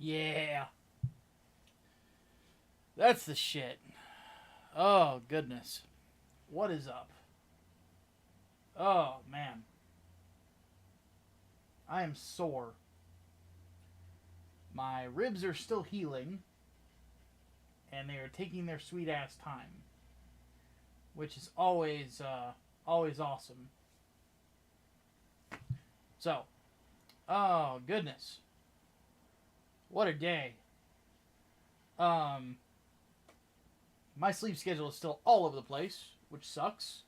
Yeah. That's the shit. Oh, goodness. What is up? Oh, man. I am sore. My ribs are still healing, and they are taking their sweet ass time, which is always awesome. So, oh, goodness. What a day. My sleep schedule is still all over the place, which sucks.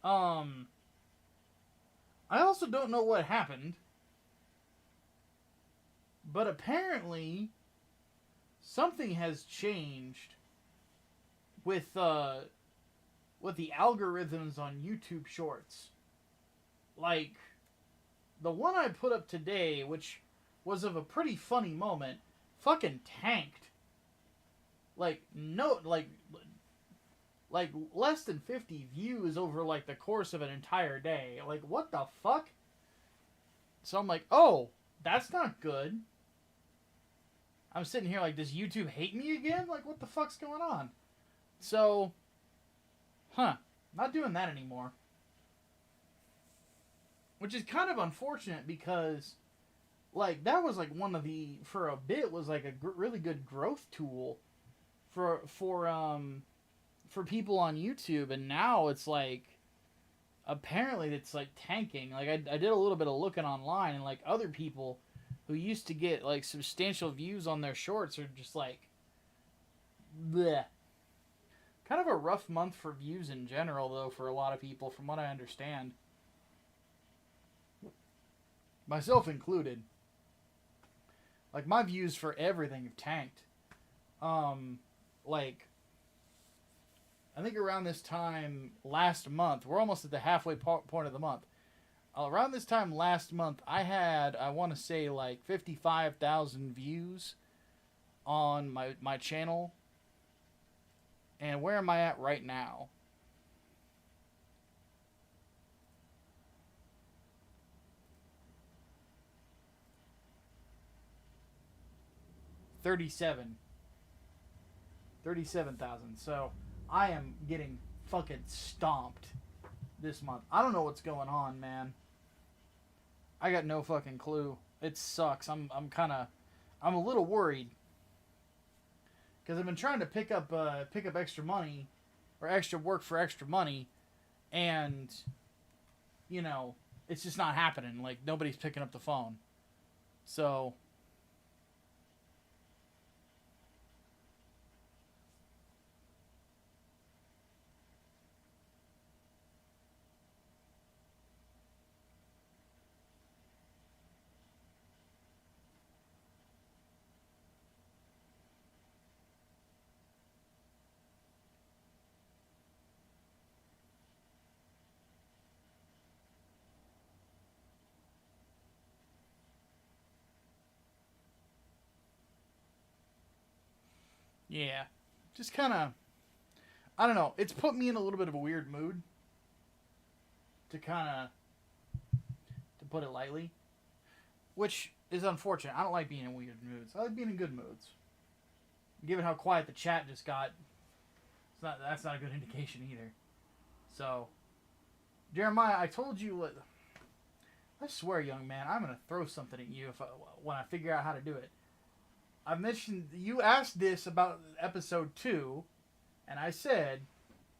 I also don't know what happened, but apparently something has changed with the algorithms on YouTube Shorts. Like the one I put up today, which was of a pretty funny moment, fucking tanked. Like no, like less than 50 views over like the course of an entire day. Like what the fuck? So I'm like, oh, that's not good. I'm sitting here like, does YouTube hate me again? Like, what the fuck's going on? So, not doing that anymore. Which is kind of unfortunate because, like, that was like one of the, for a bit, was like a really good growth tool for people on YouTube, and now it's like, apparently it's like tanking. Like, I did a little bit of looking online, and like other people who used to get like substantial views on their shorts are just like, bleh. Kind of a rough month for views in general, though, for a lot of people, from what I understand. myself included. Like, my views for everything have tanked. Like, I think around this time last month, we're almost at the halfway point of the month. Around this time last month, I had, I want to say, like 55,000 views on my channel. And where am I at right now? $37,000. So I am getting fucking stomped this month. I don't know what's going on, man. I got no fucking clue. It sucks. I'm a little worried because I've been trying to pick up extra money or extra work for extra money, and you know, it's just not happening. Like, nobody's picking up the phone. So yeah, just kind of, I don't know. It's put me in a little bit of a weird mood, to put it lightly, which is unfortunate. I don't like being in weird moods. I like being in good moods. Given how quiet the chat just got, that's not a good indication either. So, Jeremiah, I told you, I swear, young man, I'm gonna throw something at you when I figure out how to do it. I mentioned, you asked this about episode 2, and I said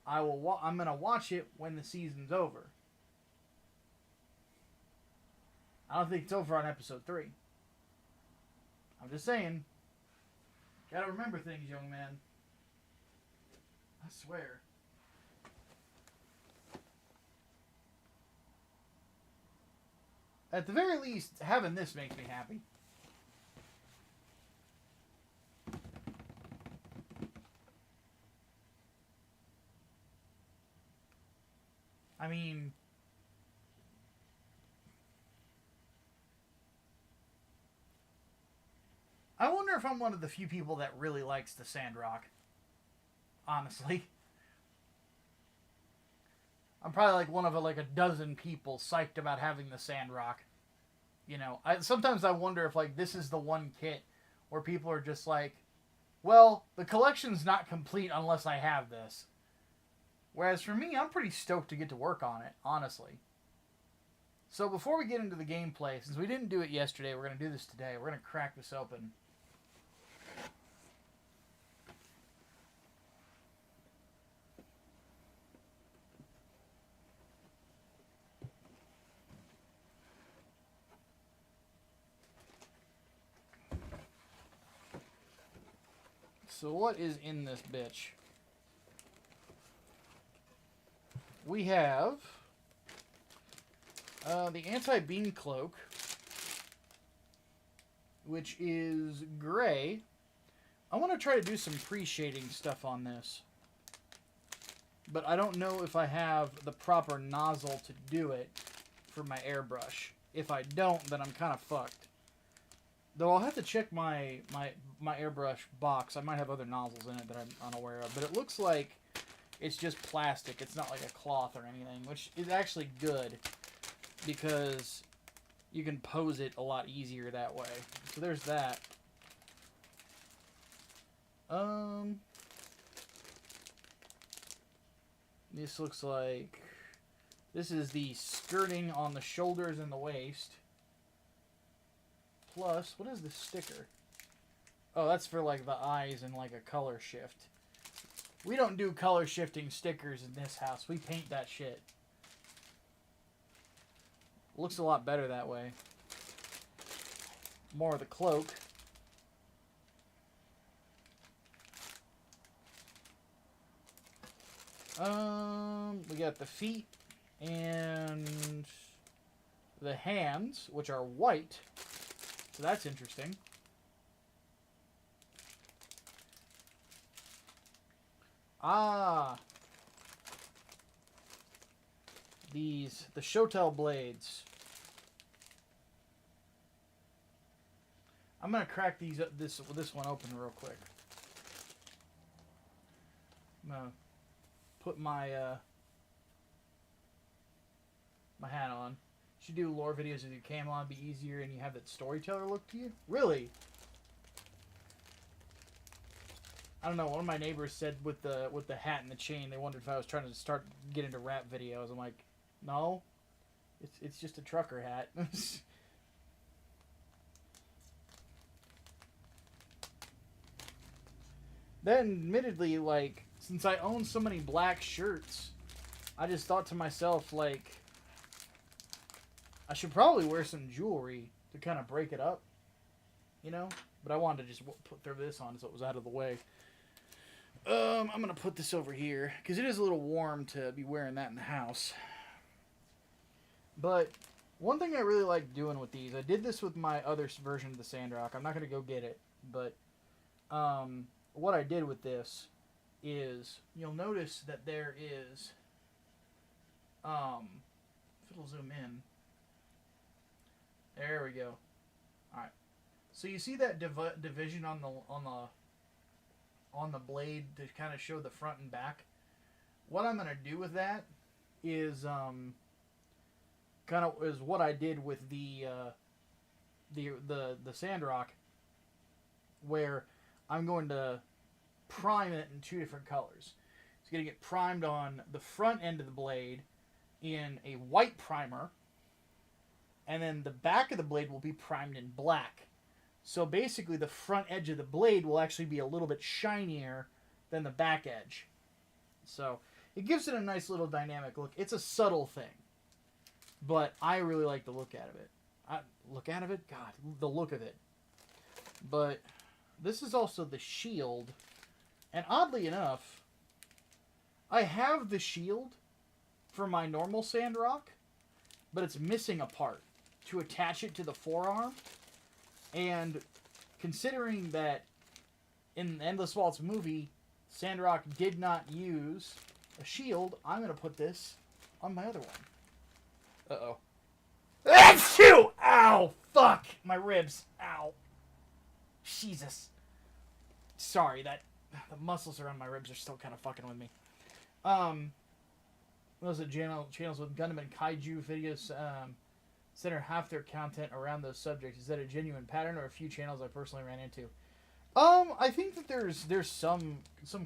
I'm gonna watch it when the season's over. I don't think it's over on episode 3. I'm just saying. Gotta remember things, young man. I swear. At the very least, having this makes me happy. I mean, I wonder if I'm one of the few people that really likes the Sandrock. Honestly. I'm probably like one of a dozen people psyched about having the Sandrock. You know, sometimes I wonder if like this is the one kit where people are just like, well, the collection's not complete unless I have this. Whereas for me, I'm pretty stoked to get to work on it, honestly. So before we get into the gameplay, since we didn't do it yesterday, we're going to do this today. We're going to crack this open. So what is in this bitch? We have the anti-beam cloak, which is gray. I want to try to do some pre-shading stuff on this, but I don't know if I have the proper nozzle to do it for my airbrush. If I don't, then I'm kind of fucked. Though I'll have to check my airbrush box. I might have other nozzles in it that I'm unaware of, but it looks like it's just plastic. It's not like a cloth or anything, which is actually good because you can pose it a lot easier that way. So there's that. This looks like, this is the skirting on the shoulders and the waist. Plus, what is this sticker? Oh, that's for like the eyes and like a color shift. We don't do color shifting stickers in this house. We paint that shit. Looks a lot better that way. More of the cloak. We got the feet and the hands, which are white. So that's interesting. Ah. The Shotel blades. I'm gonna crack this one open real quick. I'm gonna put my my hat on. You should do lore videos with your cam on, be easier, and you have that storyteller look to you. Really? I don't know. One of my neighbors said with the hat and the chain, they wondered if I was trying to start get into rap videos. I'm like, no, it's just a trucker hat. Then, admittedly, like, since I own so many black shirts, I just thought to myself, like, I should probably wear some jewelry to kind of break it up, you know? But I wanted to just throw this on so it was out of the way. I'm going to put this over here, because it is a little warm to be wearing that in the house. But one thing I really like doing with these, I did this with my other version of the Sandrock. I'm not going to go get it, but what I did with this is, you'll notice that there is, if it'll zoom in, there we go. All right, so you see that division on the blade to kind of show the front and back. What I'm gonna do with that is kind of is what I did with the Sandrock, where I'm going to prime it in 2 different colors. It's going to get primed on the front end of the blade in a white primer, and then the back of the blade will be primed in black. So basically the front edge of the blade will actually be a little bit shinier than the back edge. So it gives it a nice little dynamic look. It's a subtle thing, but I really like the look out of it. God, the look of it. But this is also the shield. And oddly enough, I have the shield for my normal Sandrock, but it's missing a part to attach it to the forearm. And considering that in the Endless Waltz movie, Sandrock did not use a shield, I'm going to put this on my other one. Uh-oh. Achoo! Ow! Fuck! My ribs. Ow. Jesus. Sorry, the muscles around my ribs are still kind of fucking with me. Those are channels with Gundam and Kaiju videos center half their content around those subjects. Is that a genuine pattern or a few channels I personally ran into? I think that there's some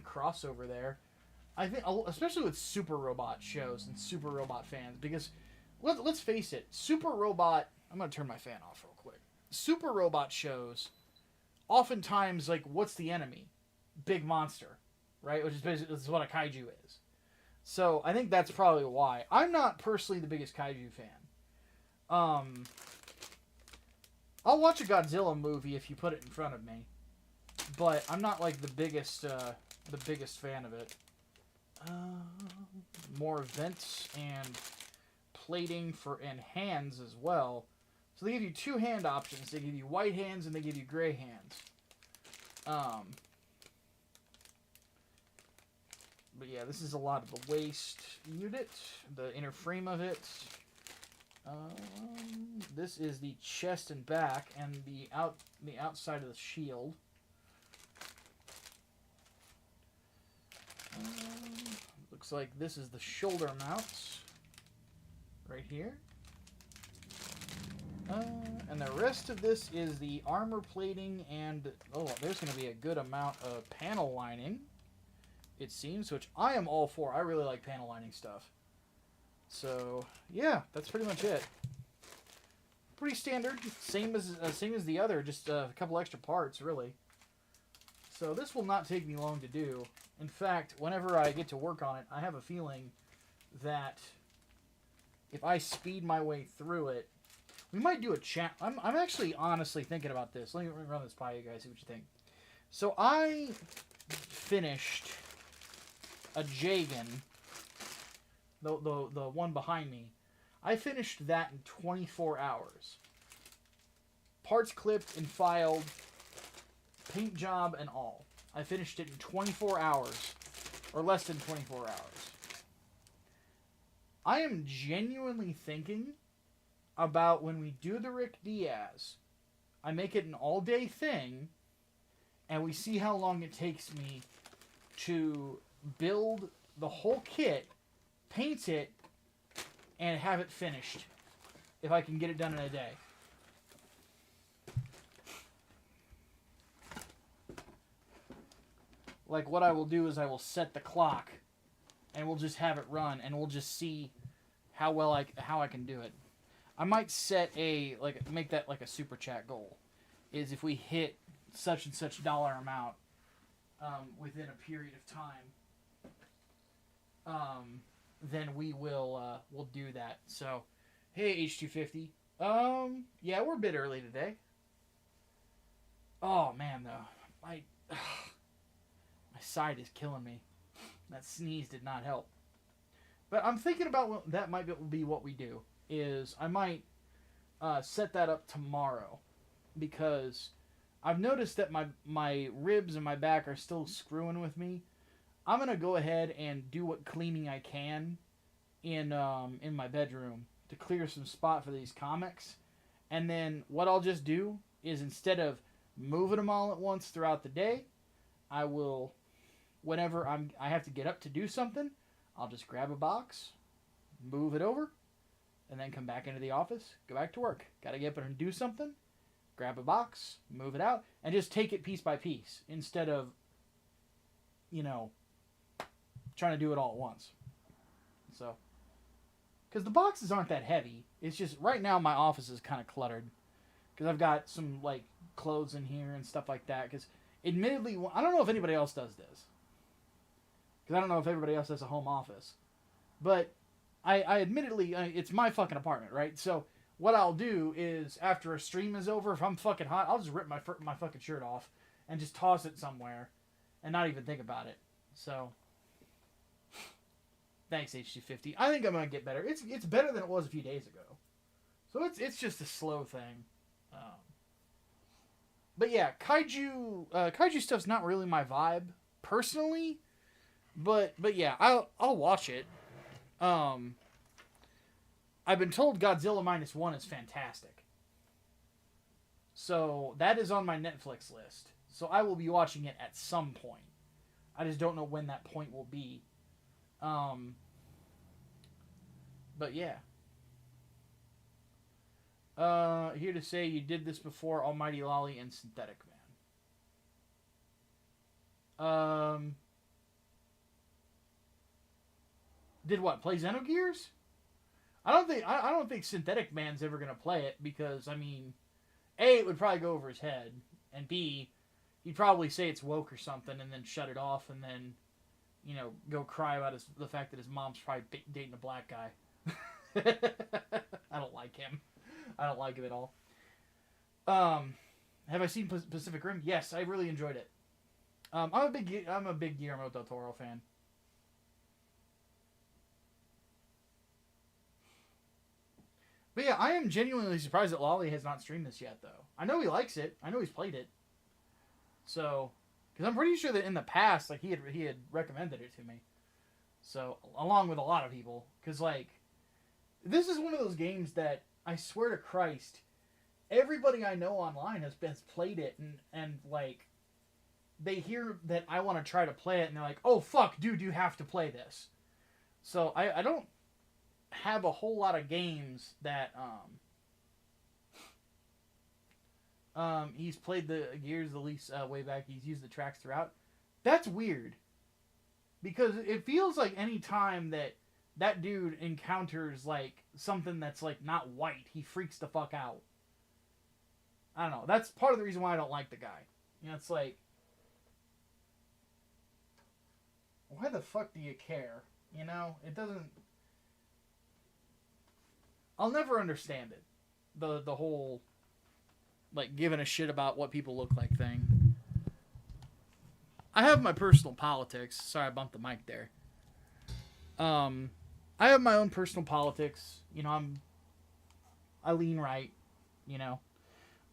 crossover there. I think, especially with Super Robot shows and Super Robot fans, because let's face it, Super Robot. I'm gonna turn my fan off real quick. Super Robot shows, oftentimes, like, what's the enemy? Big monster, right? Which is basically this is what a kaiju is. So I think that's probably why. I'm not personally the biggest kaiju fan. I'll watch a Godzilla movie if you put it in front of me, but I'm not like the biggest fan of it. More vents and plating and hands as well. So they give you 2 hand options. They give you white hands and they give you gray hands. But yeah, this is a lot of the waist unit, the inner frame of it. This is the chest and back and the outside of the shield. Looks like this is the shoulder mounts right here. And the rest of this is the armor plating and, oh, there's going to be a good amount of panel lining, it seems, which I am all for. I really like panel lining stuff. So, yeah, that's pretty much it. Pretty standard, same as the other, just a couple extra parts, really. So this will not take me long to do. In fact, whenever I get to work on it, I have a feeling that if I speed my way through it, we might do a chat. I'm actually honestly thinking about this. Let me run this by you guys, see what you think. So I finished a Jagan, the one behind me. I finished that in 24 hours. Parts clipped and filed, paint job and all. I finished it in 24 hours, or less than 24 hours. I am genuinely thinking about when we do the Rick Diaz, I make it an all-day thing, and we see how long it takes me to build the whole kit, paint it, and have it finished. If I can get it done in a day. Like, what I will do is I will set the clock, and we'll just have it run, and we'll just see how well how I can do it. I might set make that like a super chat goal, is if we hit such and such dollar amount within a period of time, then we'll do that. So, hey H250, yeah, we're a bit early today. Oh man, though, my side is killing me. That sneeze did not help. But I'm thinking about that might be what we do. Is I might set that up tomorrow, because I've noticed that my ribs and my back are still screwing with me. I'm gonna go ahead and do what cleaning I can in my bedroom to clear some spot for these comics, and then what I'll just do is, instead of moving them all at once throughout the day, I will, whenever I have to get up to do something, I'll just grab a box, move it over, and then come back into the office, go back to work. Gotta get up and do something, grab a box, move it out, and just take it piece by piece, instead of, trying to do it all at once. So, because the boxes aren't that heavy. It's just, right now my office is kind of cluttered, because I've got some, clothes in here and stuff like that, because, admittedly, I don't know if anybody else does this, because I don't know if everybody else has a home office, but I admittedly, it's my fucking apartment, right? So what I'll do is, after a stream is over, if I'm fucking hot, I'll just rip my fucking shirt off and just toss it somewhere and not even think about it. So, thanks H250. I think I'm gonna get better. It's better than it was a few days ago. So it's just a slow thing. But yeah, kaiju stuff's not really my vibe personally. But yeah, I'll watch it. I've been told Godzilla -1 is fantastic. So that is on my Netflix list. So I will be watching it at some point. I just don't know when that point will be. But yeah. Here to say you did this before Almighty Lolly and Synthetic Man. Did what? Play Xenogears? I don't think Synthetic Man's ever gonna play it, because A, it would probably go over his head, and B, he'd probably say it's woke or something, and then shut it off, and then, go cry about the fact that his mom's probably dating a black guy. I don't like him. I don't like him at all. Have I seen Pacific Rim? Yes, I really enjoyed it. I'm a big Guillermo del Toro fan. But yeah, I am genuinely surprised that Lolly has not streamed this yet, though. I know he likes it. I know he's played it. So, because I'm pretty sure that in the past, he had recommended it to me. So, along with a lot of people, because this is one of those games that, I swear to Christ, everybody I know online has played it, and they hear that I want to try to play it, and they're like, "Oh fuck, dude, you have to play this." So I don't have a whole lot of games that he's played the Gears the least way back. He's used the tracks throughout. That's weird, because it feels like any time that dude encounters something that's not white, he freaks the fuck out. I don't know. That's part of the reason why I don't like the guy. It's why the fuck do you care? It doesn't. I'll never understand it. The whole, giving a shit about what people look like thing. I have my personal politics. Sorry, I bumped the mic there. I have my own personal politics. You know, I lean right. You know,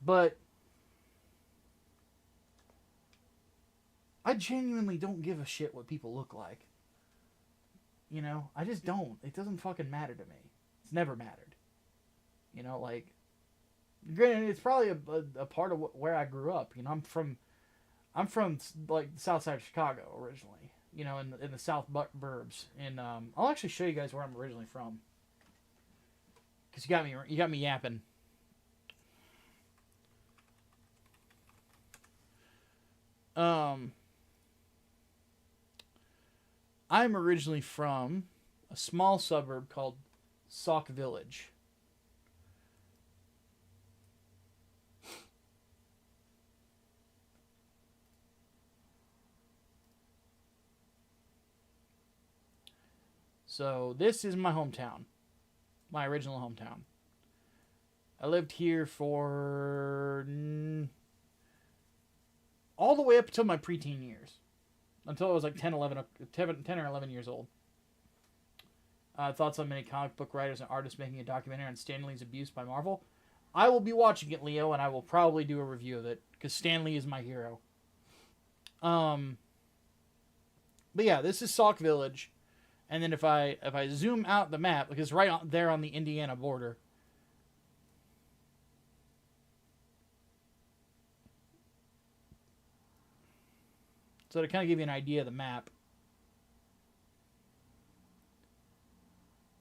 but I genuinely don't give a shit what people look like. You know, I just don't. It doesn't fucking matter to me. It's never mattered. You know, like, granted, it's probably a part of where I grew up. You know, I'm from like the south side of Chicago originally. You know, in the south burbs. And I'll actually show you guys where I'm originally from. Cause you got me yapping. I'm originally from a small suburb called Sauk Village. So this is my hometown, my original hometown. I lived here for all the way up until my preteen years. Until I was like 10 or 11 years old. Thoughts on many comic book writers and artists making a documentary on Stan Lee's abuse by Marvel. I will be watching it, Leo, and I will probably do a review of it, because Stan Lee is my hero. But yeah, this is Sauk Village. And then if I zoom out the map, because right there on the Indiana border, so to kind of give you an idea of the map,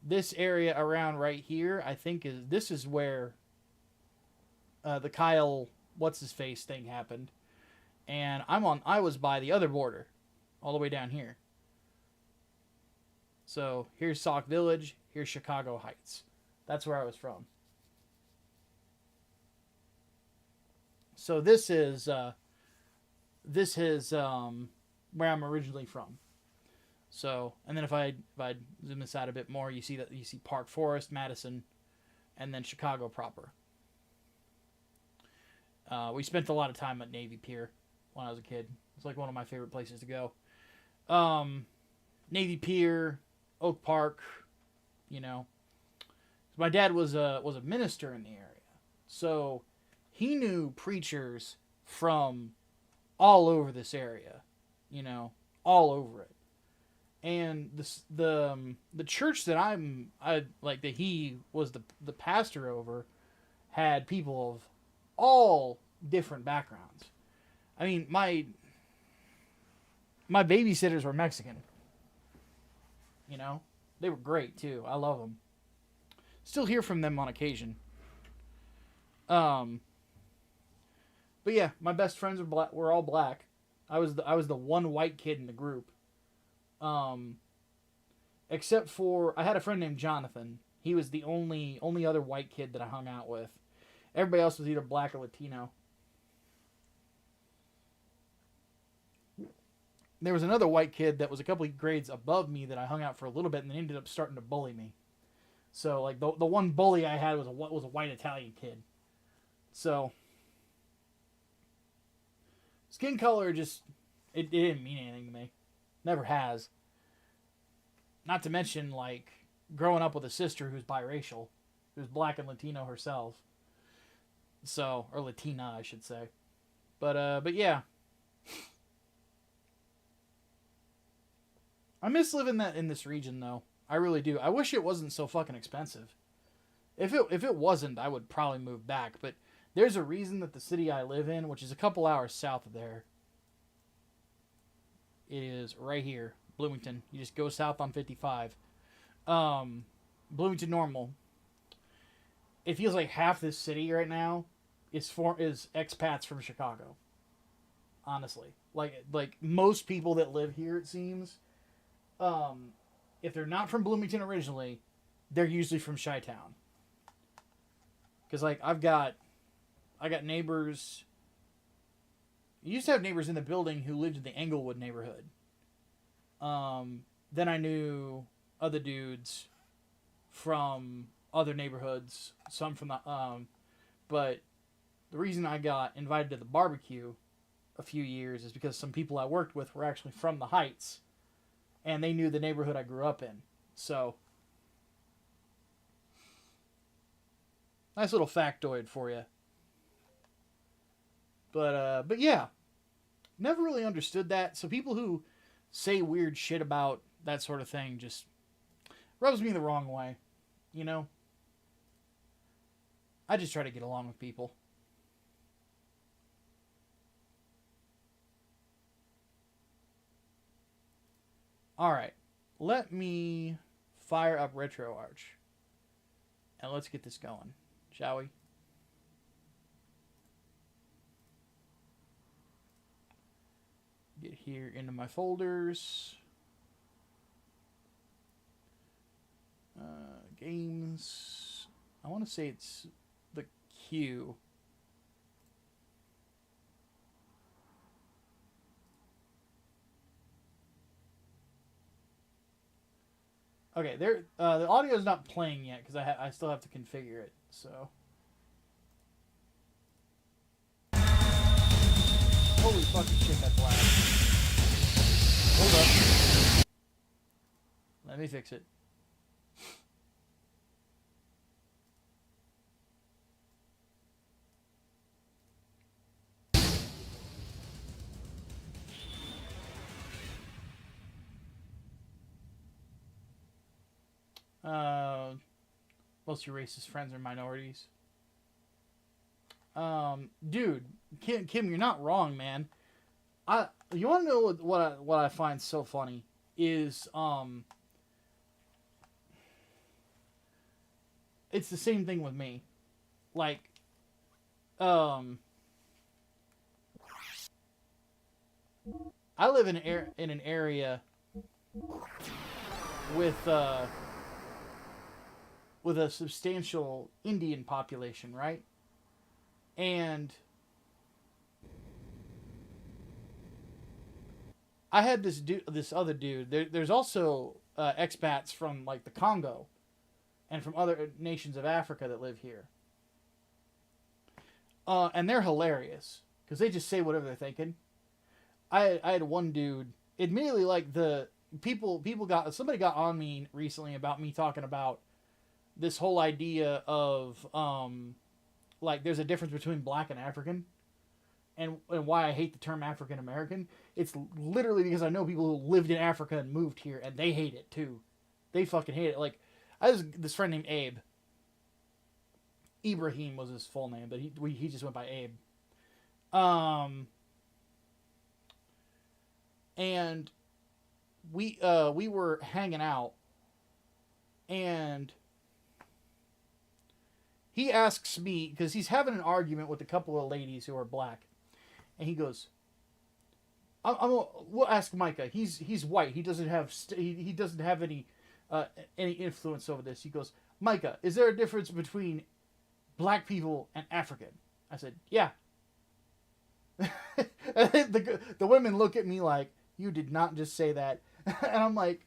this area around right here, I think this is where the Kyle what's his face thing happened, and I was by the other border, all the way down here. So here's Sauk Village, here's Chicago Heights. That's where I was from. So this is where I'm originally from. So, and then if I zoom this out a bit more, you see Park Forest, Madison, and then Chicago proper. We spent a lot of time at Navy Pier when I was a kid. It's like one of my favorite places to go. Navy Pier, Oak Park, you know. My dad was a minister in the area, so he knew preachers from all over this area, you know, all over it. And the church that that he was the pastor over had people of all different backgrounds. I mean, my babysitters were Mexican. You know, they were great too. I love them. Still hear from them on occasion. But yeah, my best friends were all black. I was the one white kid in the group. Except for I had a friend named Jonathan. He was the only other white kid that I hung out with. Everybody else was either black or Latino. There was another white kid that was a couple of grades above me that I hung out for a little bit, and then ended up starting to bully me. So like the one bully I had was a white Italian kid. So skin color just it didn't mean anything to me. Never has. Not to mention, like, growing up with a sister who's biracial, who's black and Latino herself. So, or Latina, I should say. But yeah. I miss living in this region, though. I really do. I wish it wasn't so fucking expensive. If it wasn't, I would probably move back. But there's a reason that the city I live in, which is a couple hours south of there, is right here, Bloomington. You just go south on 55. Bloomington Normal. It feels like half this city right now is expats from Chicago. Honestly, like most people that live here, it seems, if they're not from Bloomington originally, they're usually from Chi-Town. Because like I got neighbors. I used to have neighbors in the building who lived in the Englewood neighborhood. Then I knew other dudes from other neighborhoods, some from the but the reason I got invited to the barbecue a few years is because some people I worked with were actually from the Heights, and they knew the neighborhood I grew up in. So Nice little factoid for you. But yeah, never really understood that. So people who say weird shit about that sort of thing just rubs me the wrong way. You know? I just try to get along with people. Alright. Let me fire up RetroArch. And let's get this going. Shall we? Get here into my folders. Games. I want to say it's the Q. Okay, there. The audio is not playing yet because I still have to configure it. So. Holy fucking shit, that's loud. Hold up. Let me fix it. Most of your racist friends are minorities. Dude, Kim, you're not wrong, man. You want to know what I find so funny is it's the same thing with me. Like, I live in an area with a substantial Indian population, right? And I had this other dude. There's also expats from like the Congo and from other nations of Africa that live here. And they're hilarious because they just say whatever they're thinking. I had one dude, admittedly, like the somebody got on me recently about me talking about this whole idea of like there's a difference between black and African, and why I hate the term African American. It's literally because I know people who lived in Africa and moved here, and they hate it too. They fucking hate it. Like, I had this friend named Abe. Ibrahim was his full name, but he just went by Abe. And we were hanging out, and he asks me, because he's having an argument with a couple of ladies who are black, and he goes, we'll ask Micah. He's white. He doesn't have he doesn't have any influence over this. He goes, Micah, is there a difference between black people and African? I said, yeah. And the women look at me like, you did not just say that. And I'm like,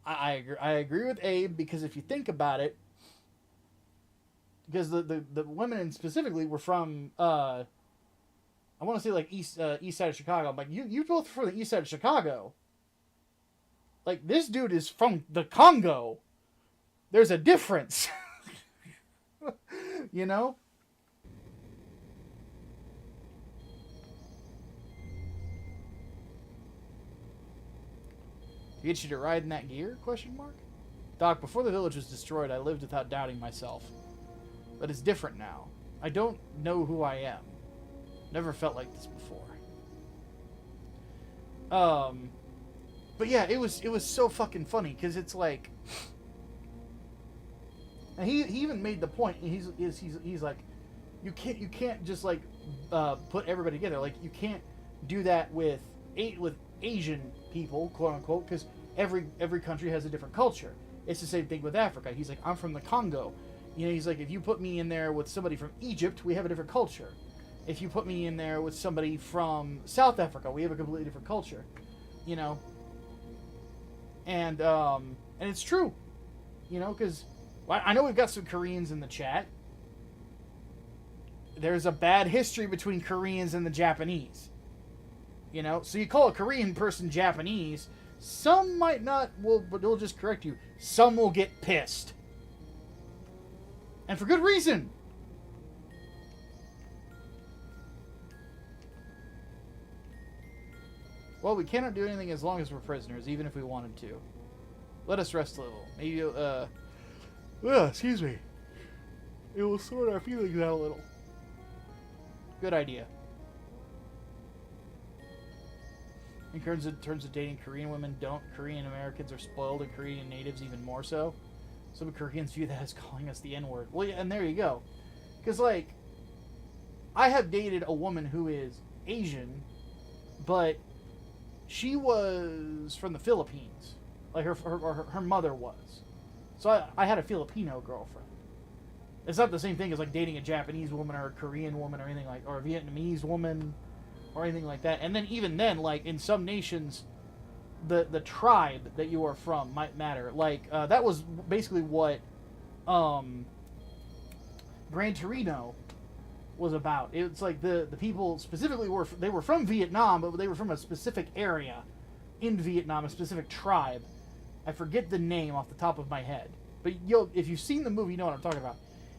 I agree with Abe, because if you think about it, because the women specifically were from I want to say like east side of Chicago. I'm like, you both from the east side of Chicago. Like, this dude is from the Congo. There's a difference. You know? Get you to ride in that gear? Question mark. Doc, before the village was destroyed, I lived without doubting myself. But it's different now. I don't know who I am. Never felt like this before. But yeah, it was so fucking funny, because it's like, and he even made the point. He's like, you can't just like put everybody together. Like, you can't do that with Asian people, quote unquote, because every country has a different culture. It's the same thing with Africa. He's like, I'm from the Congo. You know, he's like, if you put me in there with somebody from Egypt, we have a different culture. If you put me in there with somebody from South Africa, we have a completely different culture. You know? And it's true. You know, because I know we've got some Koreans in the chat. There's a bad history between Koreans and the Japanese. You know? So you call a Korean person Japanese, some might not, but they'll just correct you. Some will get pissed. And for good reason! Well, we cannot do anything as long as we're prisoners, even if we wanted to. Let us rest a little. Maybe, excuse me. It will sort our feelings out a little. Good idea. In terms of dating Korean women, Korean Americans are spoiled, and Korean natives even more so. Some Koreans view that as calling us the N-word. Well, yeah, and there you go. Because, like, I have dated a woman who is Asian, but she was from the Philippines. Like, her mother was. So I had a Filipino girlfriend. It's not the same thing as, like, dating a Japanese woman or a Korean woman or anything like, or a Vietnamese woman or anything like that. And then even then, like, in some nations, the tribe that you are from might matter. Like, that was basically what Gran Torino was about. It's like the people specifically were from Vietnam, but they were from a specific area in Vietnam, a specific tribe. I forget the name off the top of my head. But if you've seen the movie, you know what I'm talking about.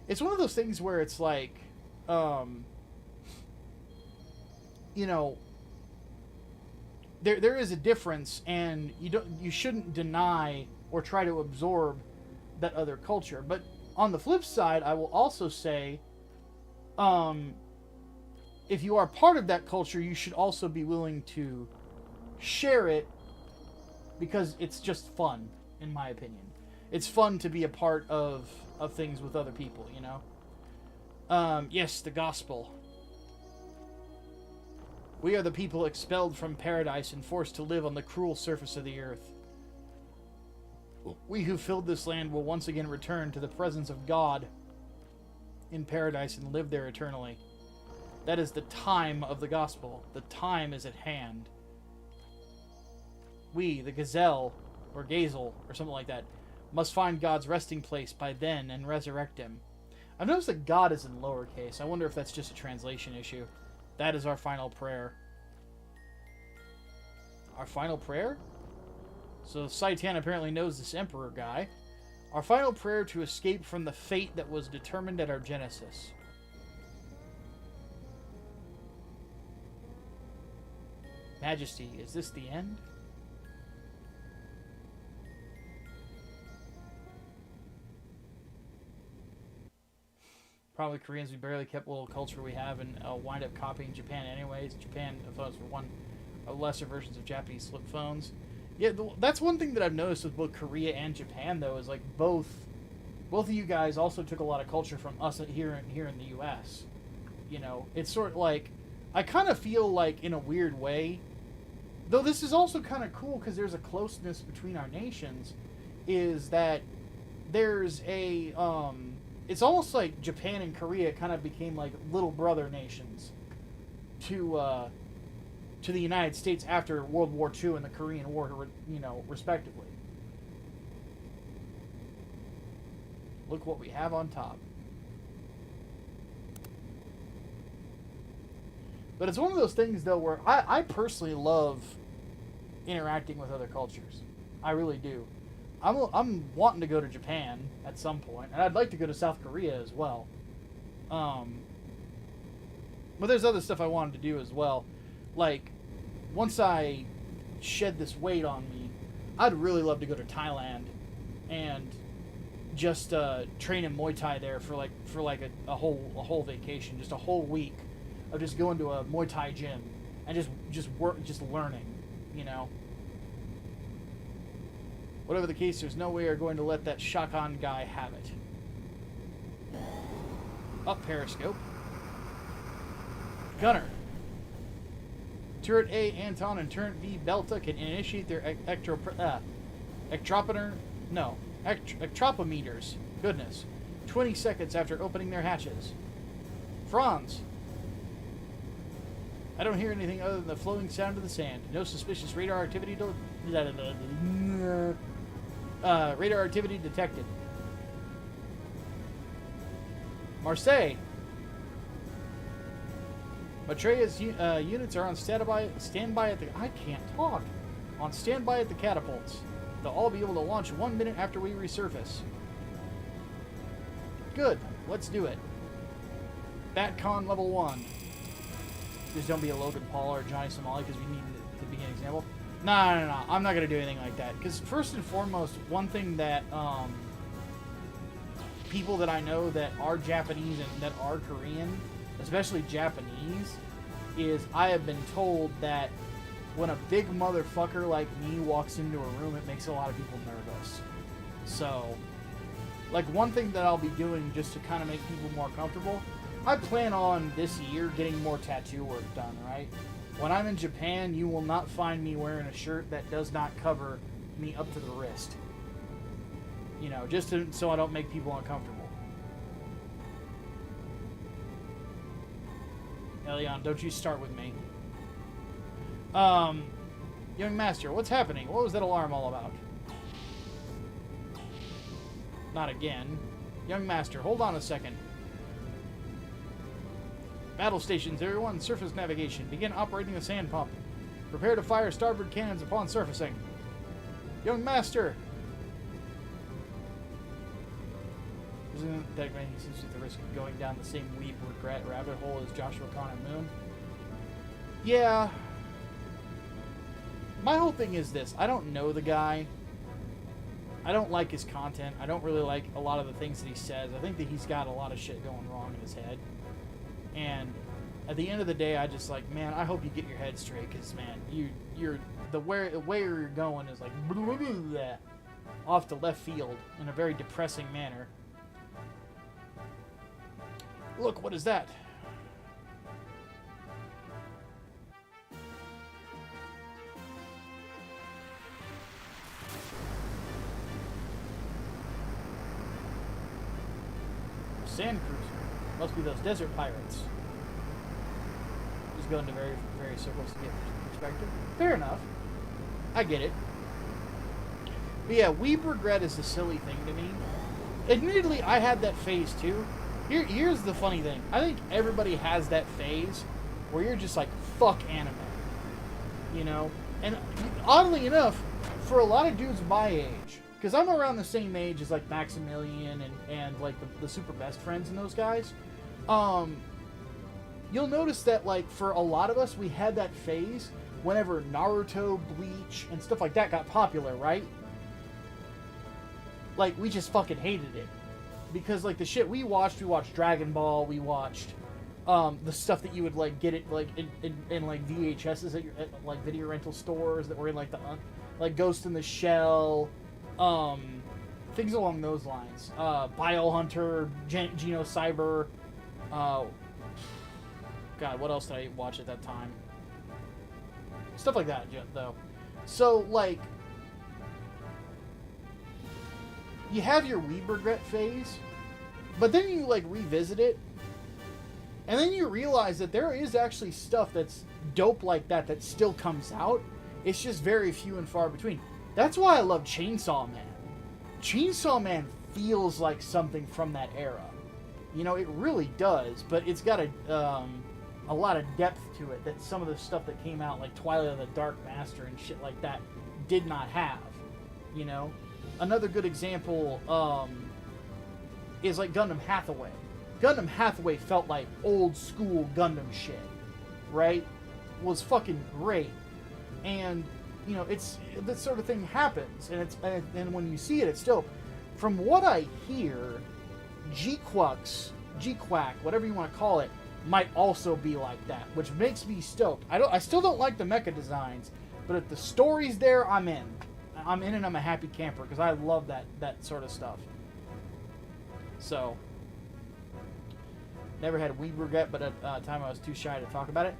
It's one of those things where it's like, you know, there is a difference, and you shouldn't deny or try to absorb that other culture. But on the flip side, I will also say, if you are part of that culture, you should also be willing to share it, because it's just fun, in my opinion. It's fun to be a part of things with other people, you know? Yes, the gospel. We are the people expelled from paradise and forced to live on the cruel surface of the earth. We who filled this land will once again return to the presence of God in paradise and live there eternally. That is the time of the gospel. The time is at hand. We, the gazelle, or gazel, or something like that, must find God's resting place by then and resurrect him. I've noticed that God is in lowercase. I wonder if that's just a translation issue. That is our final prayer. Our final prayer? So Saitan apparently knows this Emperor guy. Our final prayer to escape from the fate that was determined at our genesis. Majesty, is this the end? Probably Koreans, we barely kept what little culture we have and wind up copying Japan anyways. Japan phones were one of lesser versions of Japanese flip phones. Yeah, that's one thing that I've noticed with both Korea and Japan, though, is like both of you guys also took a lot of culture from us here in the U.S. You know, it's sort of like, I kind of feel like, in a weird way, though this is also kind of cool because there's a closeness between our nations, is that there's a it's almost like Japan and Korea kind of became like little brother nations to the United States after World War II and the Korean War, you know, respectively. Look what we have on top. But it's one of those things, though, where I personally love interacting with other cultures. I really do. I'm wanting to go to Japan at some point, and I'd like to go to South Korea as well. But there's other stuff I wanted to do as well. Like, once I shed this weight on me, I'd really love to go to Thailand and just train in Muay Thai there for a whole vacation, just a whole week of just going to a Muay Thai gym and just learning, you know. Whatever the case, there's no way we're going to let that Shakan guy have it. Up periscope. Gunner. Turret A, Anton, and Turret B, Belta, can initiate their ectropometers. Goodness. 20 seconds after opening their hatches. Franz. I don't hear anything other than the flowing sound of the sand. No suspicious radar activity radar activity detected. Marseille. Matreya's units are on standby at the... I can't talk. On standby at the catapults. They'll all be able to launch 1 minute after we resurface. Good. Let's do it. BatCon level 1. Just don't be a Logan Paul or a Johnny Somali because we need to be an example. No. I'm not going to do anything like that. Because first and foremost, one thing that people that I know that are Japanese and that are Korean, especially Japanese, is I have been told that when a big motherfucker like me walks into a room, it makes a lot of people nervous. So, like, one thing that I'll be doing just to kind of make people more comfortable, I plan on this year getting more tattoo work done, right? When I'm in Japan, you will not find me wearing a shirt that does not cover me up to the wrist. You know, just so I don't make people uncomfortable. Elion, don't you start with me. Young Master, what's happening? What was that alarm all about? Not again. Young Master, hold on a second. Battle stations, everyone. Surface navigation. Begin operating the sand pump. Prepare to fire starboard cannons upon surfacing. Young Master! Isn't that making sense with the risk of going down the same weep regret rabbit hole as Joshua Khan and Moon? Yeah. My whole thing is this. I don't know the guy. I don't like his content. I don't really like a lot of the things that he says. I think that he's got a lot of shit going wrong in his head. And at the end of the day, I just like, man, I hope you get your head straight, because, man, you're the way you're going is like off to left field in a very depressing manner. Look, what is that? Sand cruiser. Must be those desert pirates. Just go into very, very circles to get perspective. Fair enough. I get it. But yeah, weeb regret is a silly thing to me. Admittedly, I had that phase too. Here's the funny thing. I think everybody has that phase where you're just like, fuck anime. You know? And oddly enough, for a lot of dudes my age, because I'm around the same age as like Maximilian and like the super best friends and those guys, you'll notice that like for a lot of us, we had that phase whenever Naruto, Bleach, and stuff like that got popular, right? Like, we just fucking hated it. Because, like, the shit we watched Dragon Ball, we watched the stuff that you would, like, get it, like, in like, VHSs at like, video rental stores that were in, like, like, Ghost in the Shell, things along those lines. Biohunter, Genocyber, God, what else did I watch at that time? Stuff like that, though. So, like, you have your weeb regret phase, but then you, like, revisit it, and then you realize that there is actually stuff that's dope like that that still comes out. It's just very few and far between. That's why I love Chainsaw Man. Chainsaw Man feels like something from that era. You know, it really does, but it's got a lot of depth to it that some of the stuff that came out, like Twilight of the Dark Master and shit like that, did not have, you know? Another good example is like Gundam Hathaway. Gundam Hathaway felt like old school Gundam shit, right? Was fucking great. And, you know, it's that sort of thing happens, and when you see it, it's still, from what I hear, G-Quack, whatever you want to call it, might also be like that, which makes me stoked. I still don't like the mecha designs, but if the story's there, I'm in. I'm in and I'm a happy camper, because I love that sort of stuff. So, never had a weeb regret, but at a time I was too shy to talk about it.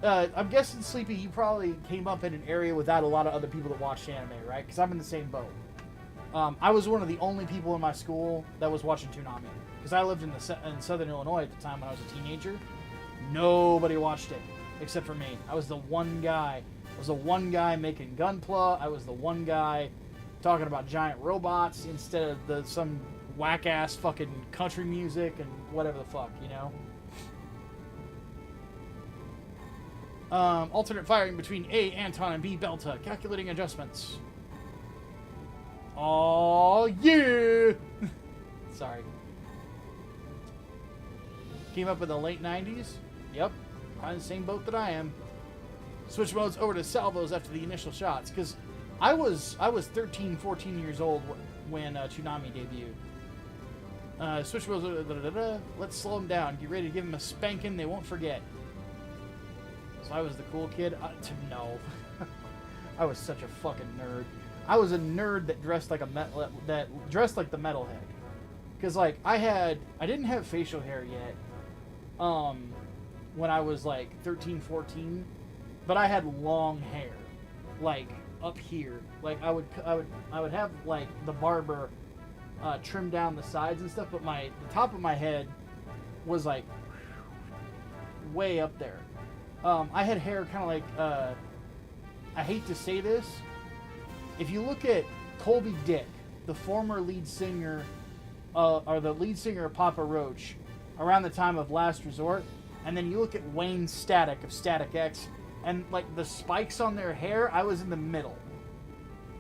I'm guessing, Sleepy, you probably came up in an area without a lot of other people that watched anime, right? Because I'm in the same boat. I was one of the only people in my school that was watching Toonami. Because I lived in Southern Illinois at the time when I was a teenager. Nobody watched it, except for me. I was the one guy. I was the one guy making Gunpla. I was the one guy talking about giant robots instead of some whack-ass fucking country music and whatever the fuck, you know? Alternate firing between A, Anton, and B, Belta. Calculating adjustments. Oh yeah! Sorry. Came up in the late 90s. Yep, on the same boat that I am. Switch modes over to salvos after the initial shots, because I was 13, 14 years old when Tsunami debuted. Switch modes. Let's slow them down. Get ready to give them a spanking they won't forget. So I was the cool kid. No, I was such a fucking nerd. I was a nerd that dressed like dressed like the metalhead. Because like I didn't have facial hair yet. When I was like 13, 14, but I had long hair, like up here. Like I would have like the barber trim down the sides and stuff, but the top of my head was like way up there. I had hair kind of like I hate to say this. If you look at Colby Dick, the former lead singer, or the lead singer of Papa Roach, around the time of Last Resort, and then you look at Wayne Static of Static X, and like the spikes on their hair, I was in the middle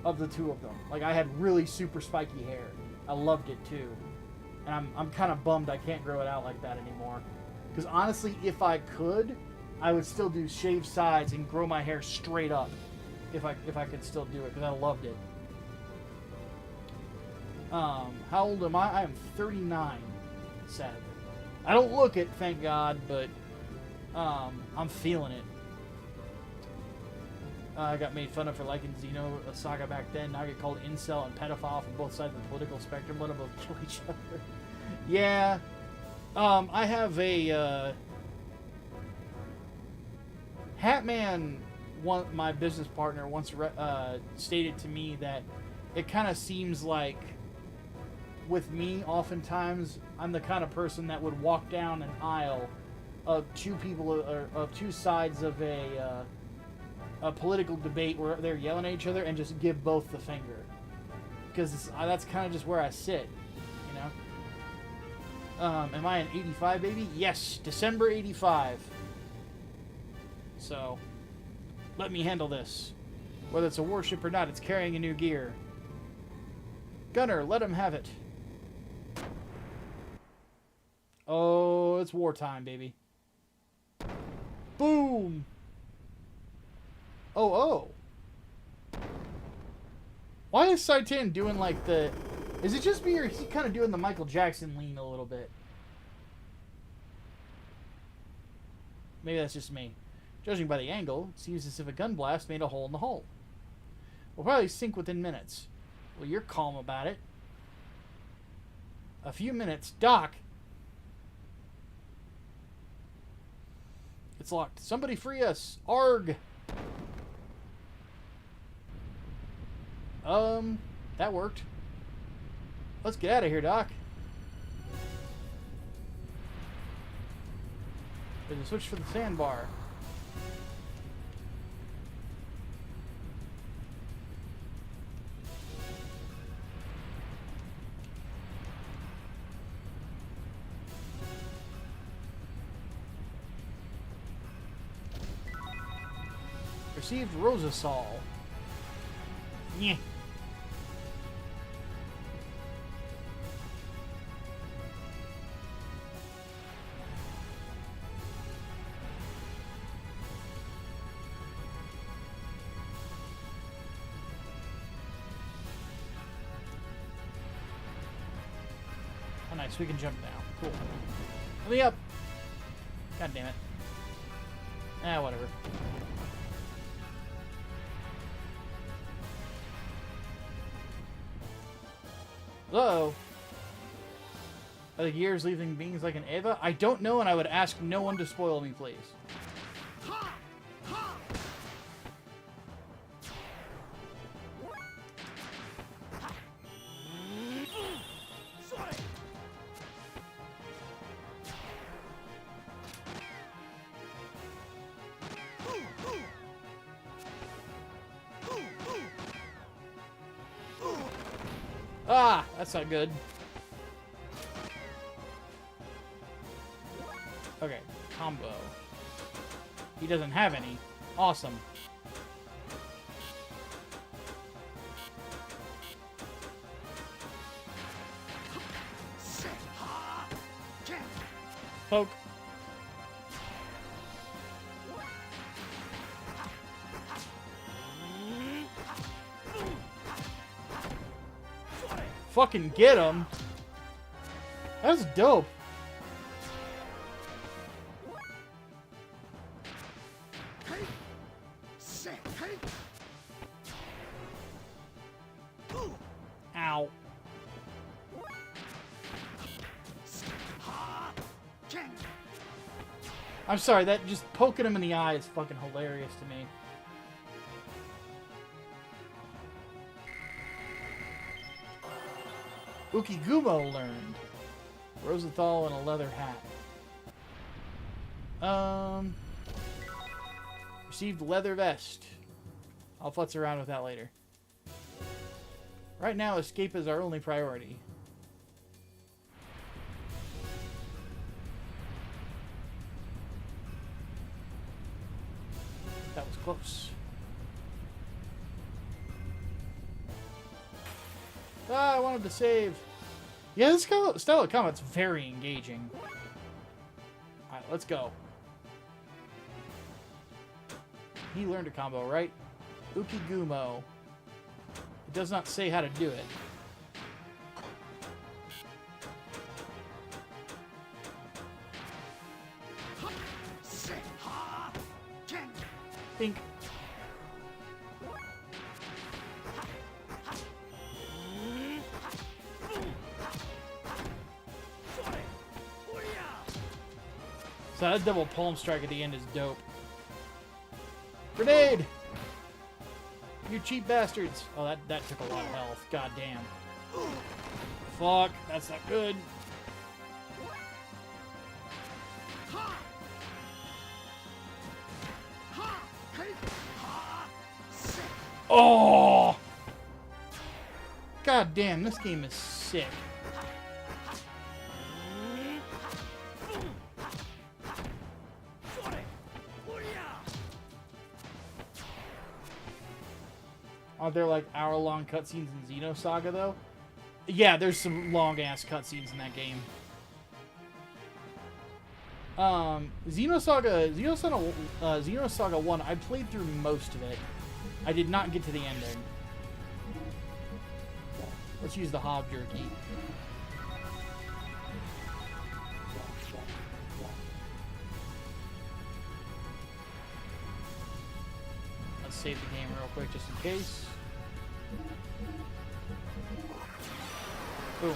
of the two of them. Like I had really super spiky hair. I loved it too, and I'm kind of bummed I can't grow it out like that anymore. Because honestly, if I could, I would still do shaved sides and grow my hair straight up. If I could still do it, because I loved it. How old am I? I am 39, sadly. I don't look it, thank God, but I'm feeling it. I got made fun of for liking Saga back then. Now I get called incel and pedophile from both sides of the political spectrum. Let them both kill each other. Yeah. I have a Hatman, my business partner, once stated to me that it kind of seems like with me, oftentimes, I'm the kind of person that would walk down an aisle of two people, or of two sides of a political debate where they're yelling at each other and just give both the finger. Because that's kind of just where I sit, you know? Am I an 85 baby? Yes, December 85. So, let me handle this. Whether it's a warship or not, it's carrying a new gear. Gunner, let him have it. Oh, it's wartime, baby. Boom! Oh. Why is Saitan doing like the... Is it just me, or is he kind of doing the Michael Jackson lean a little bit? Maybe that's just me. Judging by the angle, it seems as if a gun blast made a hole in the hull. We'll probably sink within minutes. Well, you're calm about it. A few minutes. Doc! It's locked. Somebody free us. Arg! That worked. Let's get out of here, Doc. There's a switch for the sandbar. Received Rosasol. Yeah. Oh, nice. We can jump now. Cool. Let me up. God damn it. Ah, whatever. Hello? Are the gears leaving beings like an Eva? I don't know, and I would ask no one to spoil me, please. Ah, that's not good. Okay, combo. He doesn't have any. Awesome. Poke. fucking get him. That's dope. Ow. I'm sorry, that just poking him in the eye is fucking hilarious to me. Ukigumo learned. Rosenthal in a leather hat. Received leather vest. I'll futz around with that later. Right now, escape is our only priority. That was close. Ah, I wanted to save. Yeah, this style of combat's very engaging. Alright, let's go. He learned a combo, right? Ukigumo. It does not say how to do it. Think. So that double palm strike at the end is dope. Grenade! You cheap bastards! Oh, that took a lot of health. God damn. Fuck, that's not good. Oh! God damn, this game is sick. Are there like hour-long cutscenes in Xenosaga though? Yeah, there's some long-ass cutscenes in that game. Xenosaga 1, I played through most of it. I did not get to the ending. Let's use the Hob Jerky. Let's save the game real quick just in case. Boom.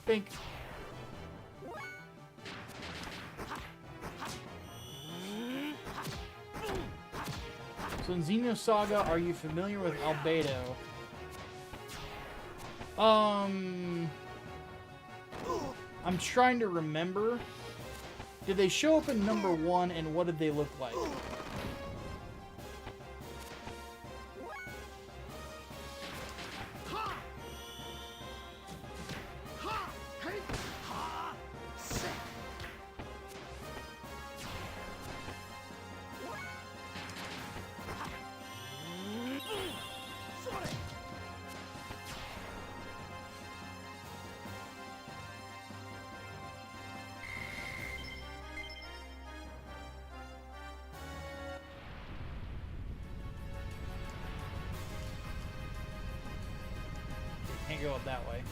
Bink. So in Xenosaga, are you familiar with Albedo? I'm trying to remember. Did they show up in number 1, and what did they look like? Can't go up that way.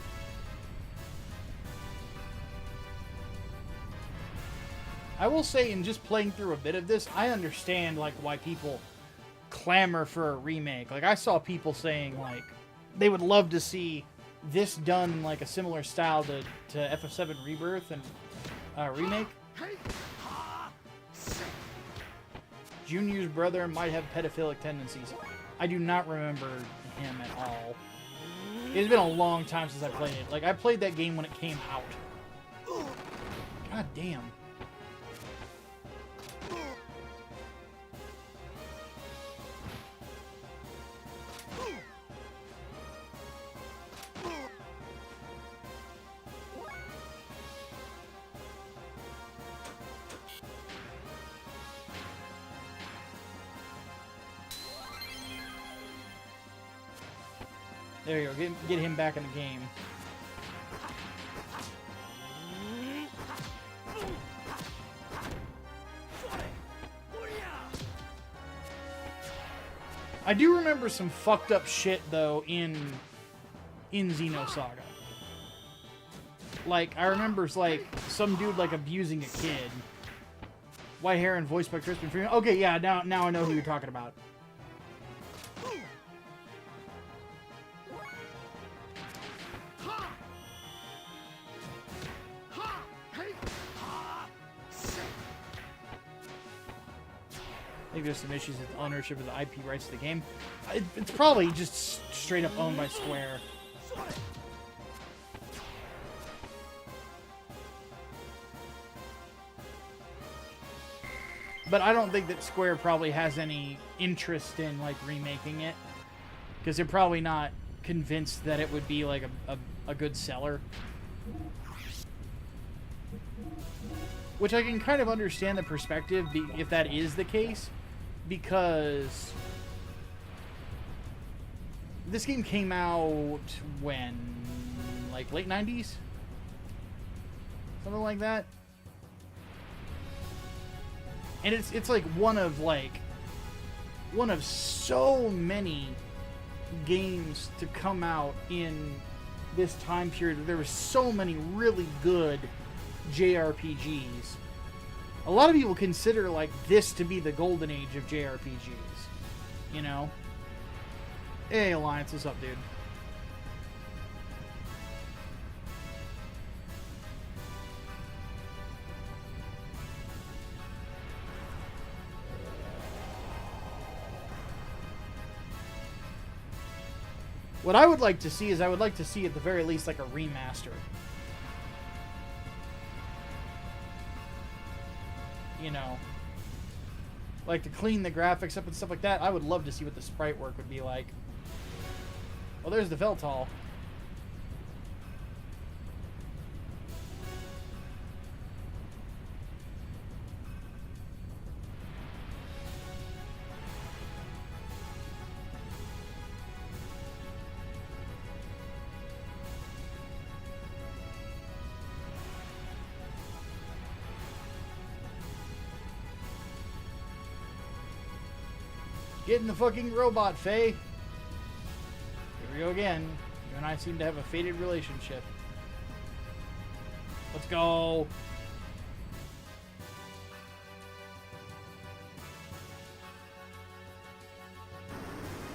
I will say, in just playing through a bit of this, I understand like why people clamor for a remake. Like I saw people saying like they would love to see this done in like a similar style to FF7 Rebirth and remake. Junior's brother might have pedophilic tendencies. I do not remember him at all. It's been a long time since I played it. Like, I played that game when it came out. God damn. There you go. Get him back in the game. I do remember some fucked up shit, though, in Xenosaga. Like, I remember, like, some dude, like, abusing a kid. White hair and voiced by Crispin Freeman. Okay, yeah, now I know who you're talking about. I think there's some issues with ownership of the IP rights to the game. It's probably just straight up owned by Square. But I don't think that Square probably has any interest in, like, remaking it. Because they're probably not convinced that it would be, like, a good seller. Which I can kind of understand the perspective, if that is the case. Because this game came out when? Like, late 90s? Something like that? And it's like one of so many games to come out in this time period. There were so many really good JRPGs. A lot of people consider like this to be the golden age of JRPGs. You know? Hey Alliance, what's up, dude? What I would like to see is I would like to see at the very least like a remaster. You know, like to clean the graphics up and stuff like that. I would love to see what the sprite work would be like. Well, there's the Veltal. Get in the fucking robot, Faye. Here we go again. You and I seem to have a fated relationship. Let's go.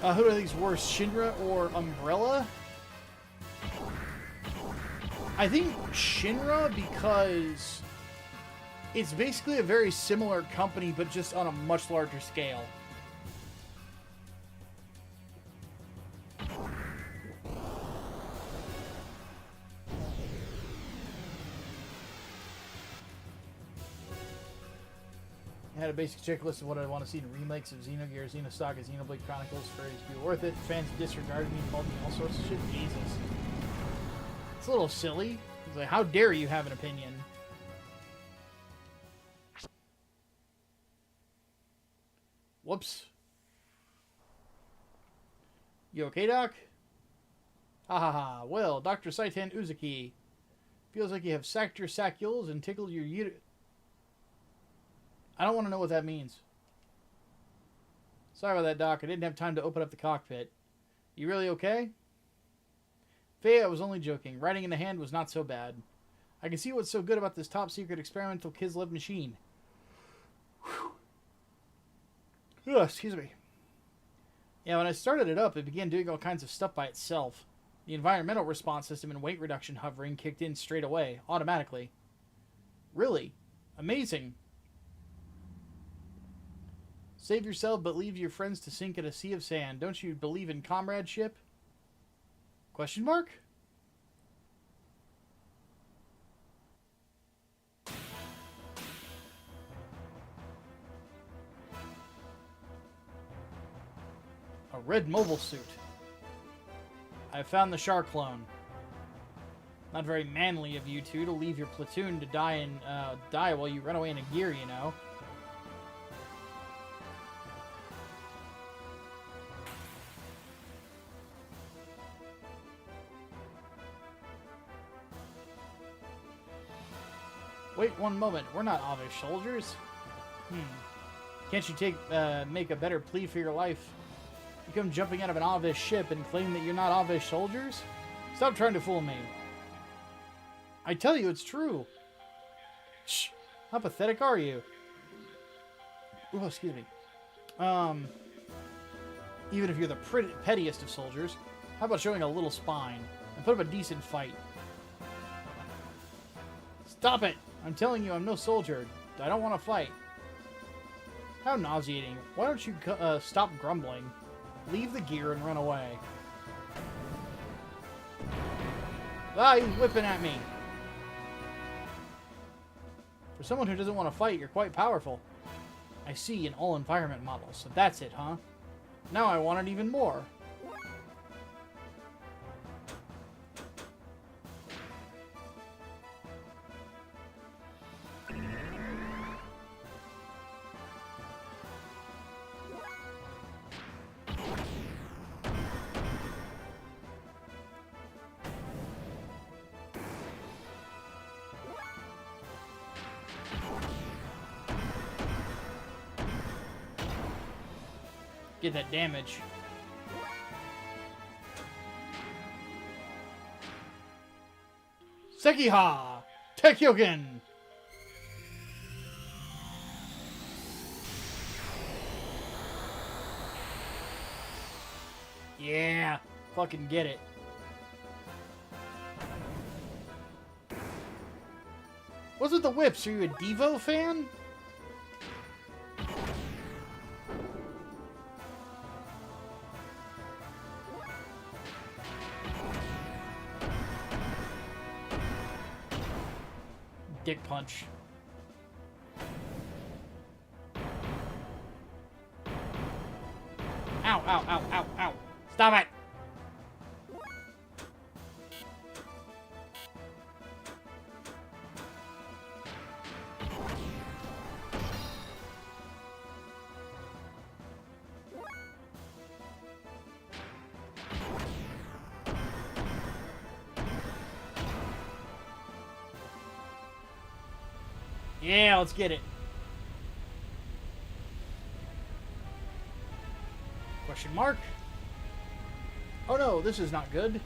Who do I think is worse, Shinra or Umbrella? I think Shinra because it's basically a very similar company, but just on a much larger scale. I had a basic checklist of what I want to see in remakes of Xenogears, Xenosaga, Xenoblade Chronicles for it to be worth it. Fans disregarded me and called me all sorts of shit. Jesus. It's a little silly. It's like, how dare you have an opinion? Whoops. You okay, Doc? Ha ha ha. Well, Dr. Saitan Uzuki. Feels like you have sacked your saccules and tickled your I don't want to know what that means. Sorry about that, Doc. I didn't have time to open up the cockpit. You really okay? Faye, I was only joking. Writing in the hand was not so bad. I can see what's so good about this top-secret experimental Kislev machine. Ugh, excuse me. Yeah, when I started it up, it began doing all kinds of stuff by itself. The environmental response system and weight reduction hovering kicked in straight away, automatically. Really? Amazing. Save yourself, but leave your friends to sink in a sea of sand. Don't you believe in comradeship? Question mark? A red mobile suit. I found the shark clone. Not very manly of you two to leave your platoon to die while you run away in a gear, you know. Wait one moment. We're not Avish soldiers. Can't you make a better plea for your life? You come jumping out of an Avish ship and claim that you're not Avish soldiers? Stop trying to fool me. I tell you, it's true. Shh. How pathetic are you? Oh, excuse me. Even if you're the pettiest of soldiers, how about showing a little spine and put up a decent fight? Stop it! I'm telling you, I'm no soldier. I don't want to fight. How nauseating. Why don't you stop grumbling? Leave the gear and run away. Ah, he's whipping at me. For someone who doesn't want to fight, you're quite powerful. I see, an all-environment model, so that's it, huh? Now I want it even more. Get that damage. Sekiha! Tekyogen! Yeah! Fucking get it. What's with the whips? Are you a Devo fan? Dick punch. Ow, ow, ow, ow, ow. Stop it! Yeah, let's get it. Question mark? Oh no, this is not good.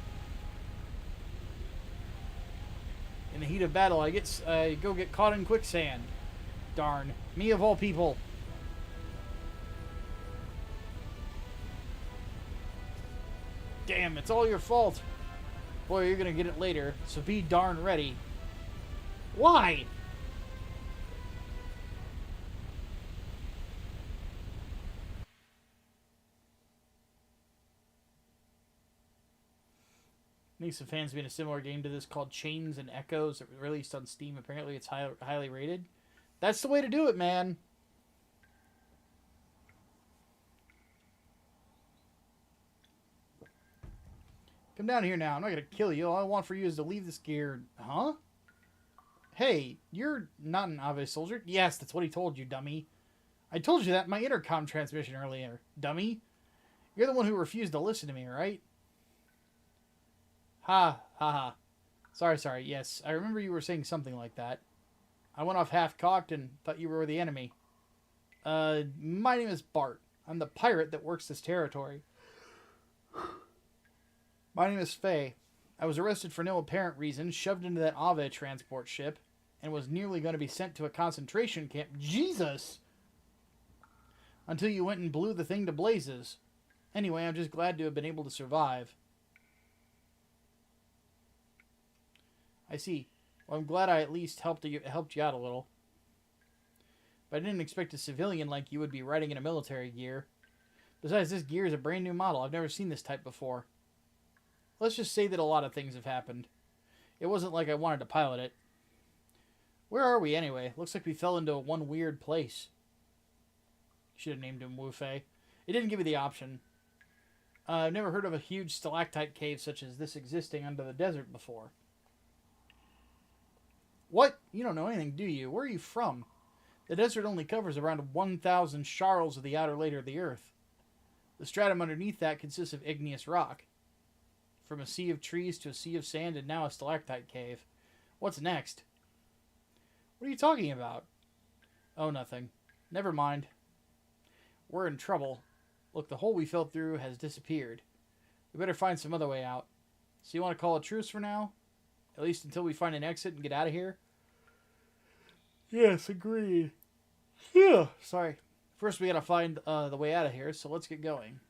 In the heat of battle, I go get caught in quicksand. Darn. Me of all people. Damn, it's all your fault. Boy, you're gonna get it later, so be darn ready. Why? I think some fans made a similar game to this called Chains and Echoes that was released on Steam. Apparently it's highly rated. That's the way to do it, man. Come down here now. I'm not going to kill you. All I want for you is to leave this gear. Huh? Hey, you're not an Ave soldier. Yes, that's what he told you, dummy. I told you that in my intercom transmission earlier, dummy. You're the one who refused to listen to me, right? Ha, ha, ha. Sorry, yes. I remember you were saying something like that. I went off half-cocked and thought you were the enemy. My name is Bart. I'm the pirate that works this territory. My name is Faye. I was arrested for no apparent reason, shoved into that Ave transport ship, and was nearly going to be sent to a concentration camp. Jesus! Until you went and blew the thing to blazes. Anyway, I'm just glad to have been able to survive. I see. Well, I'm glad I at least helped you out a little. But I didn't expect a civilian like you would be riding in a military gear. Besides, this gear is a brand new model. I've never seen this type before. Let's just say that a lot of things have happened. It wasn't like I wanted to pilot it. Where are we anyway? Looks like we fell into one weird place. Should have named him Wu Fei. It didn't give me the option. I've never heard of a huge stalactite cave such as this existing under the desert before. What? You don't know anything, do you? Where are you from? The desert only covers around 1,000 sharls of the outer layer of the earth. The stratum underneath that consists of igneous rock. From a sea of trees to a sea of sand and now a stalactite cave. What's next? What are you talking about? Oh, nothing. Never mind. We're in trouble. Look, the hole we fell through has disappeared. We better find some other way out. So you want to call a truce for now? At least until we find an exit and get out of here? Yes, agreed. Yeah. Sorry. First we gotta find the way out of here, so let's get going.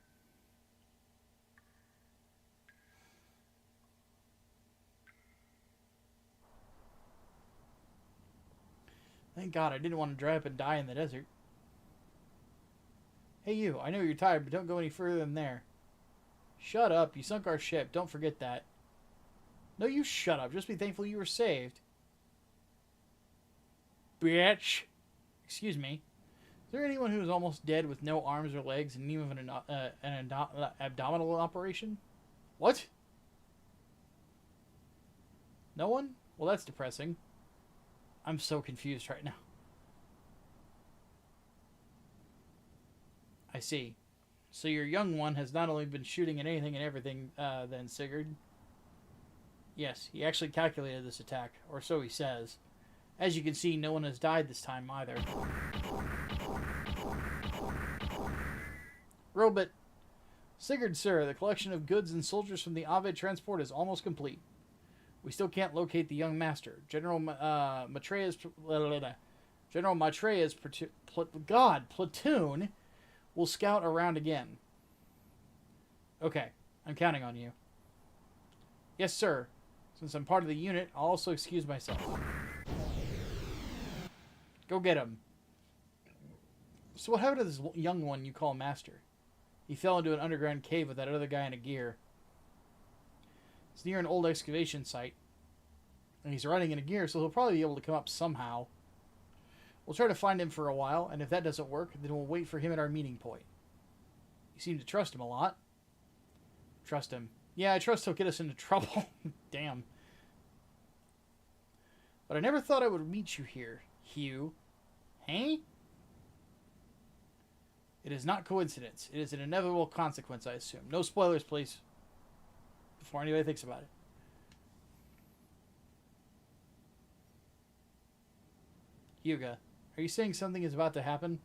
Thank God I didn't want to dry up and die in the desert. Hey you, I know you're tired, but don't go any further than there. Shut up, you sunk our ship, don't forget that. No, you shut up, just be thankful you were saved. Bitch. Excuse me. Is there anyone who is almost dead with no arms or legs and even an abdominal operation? What? No one? Well, that's depressing. I'm so confused right now. I see. So your young one has not only been shooting at anything and everything, then, Sigurd? Yes, he actually calculated this attack, or so he says. As you can see, no one has died this time either. Robot. Sigurd, sir, the collection of goods and soldiers from the Ave transport is almost complete. We still can't locate the young master. General Matreya's platoon will scout around again. Okay, I'm counting on you. Yes, sir. Since I'm part of the unit, I'll also excuse myself. Go get him. So what happened to this young one you call master? He fell into an underground cave with that other guy in a gear. It's near an old excavation site. And he's riding in a gear, so he'll probably be able to come up somehow. We'll try to find him for a while, and if that doesn't work, then we'll wait for him at our meeting point. You seem to trust him a lot. Trust him. Yeah, I trust he'll get us into trouble. Damn. But I never thought I would meet you here, Hugh. Hey? It is not coincidence. It is an inevitable consequence, I assume. No spoilers, please. Before anybody thinks about it. Hyuga, are you saying something is about to happen?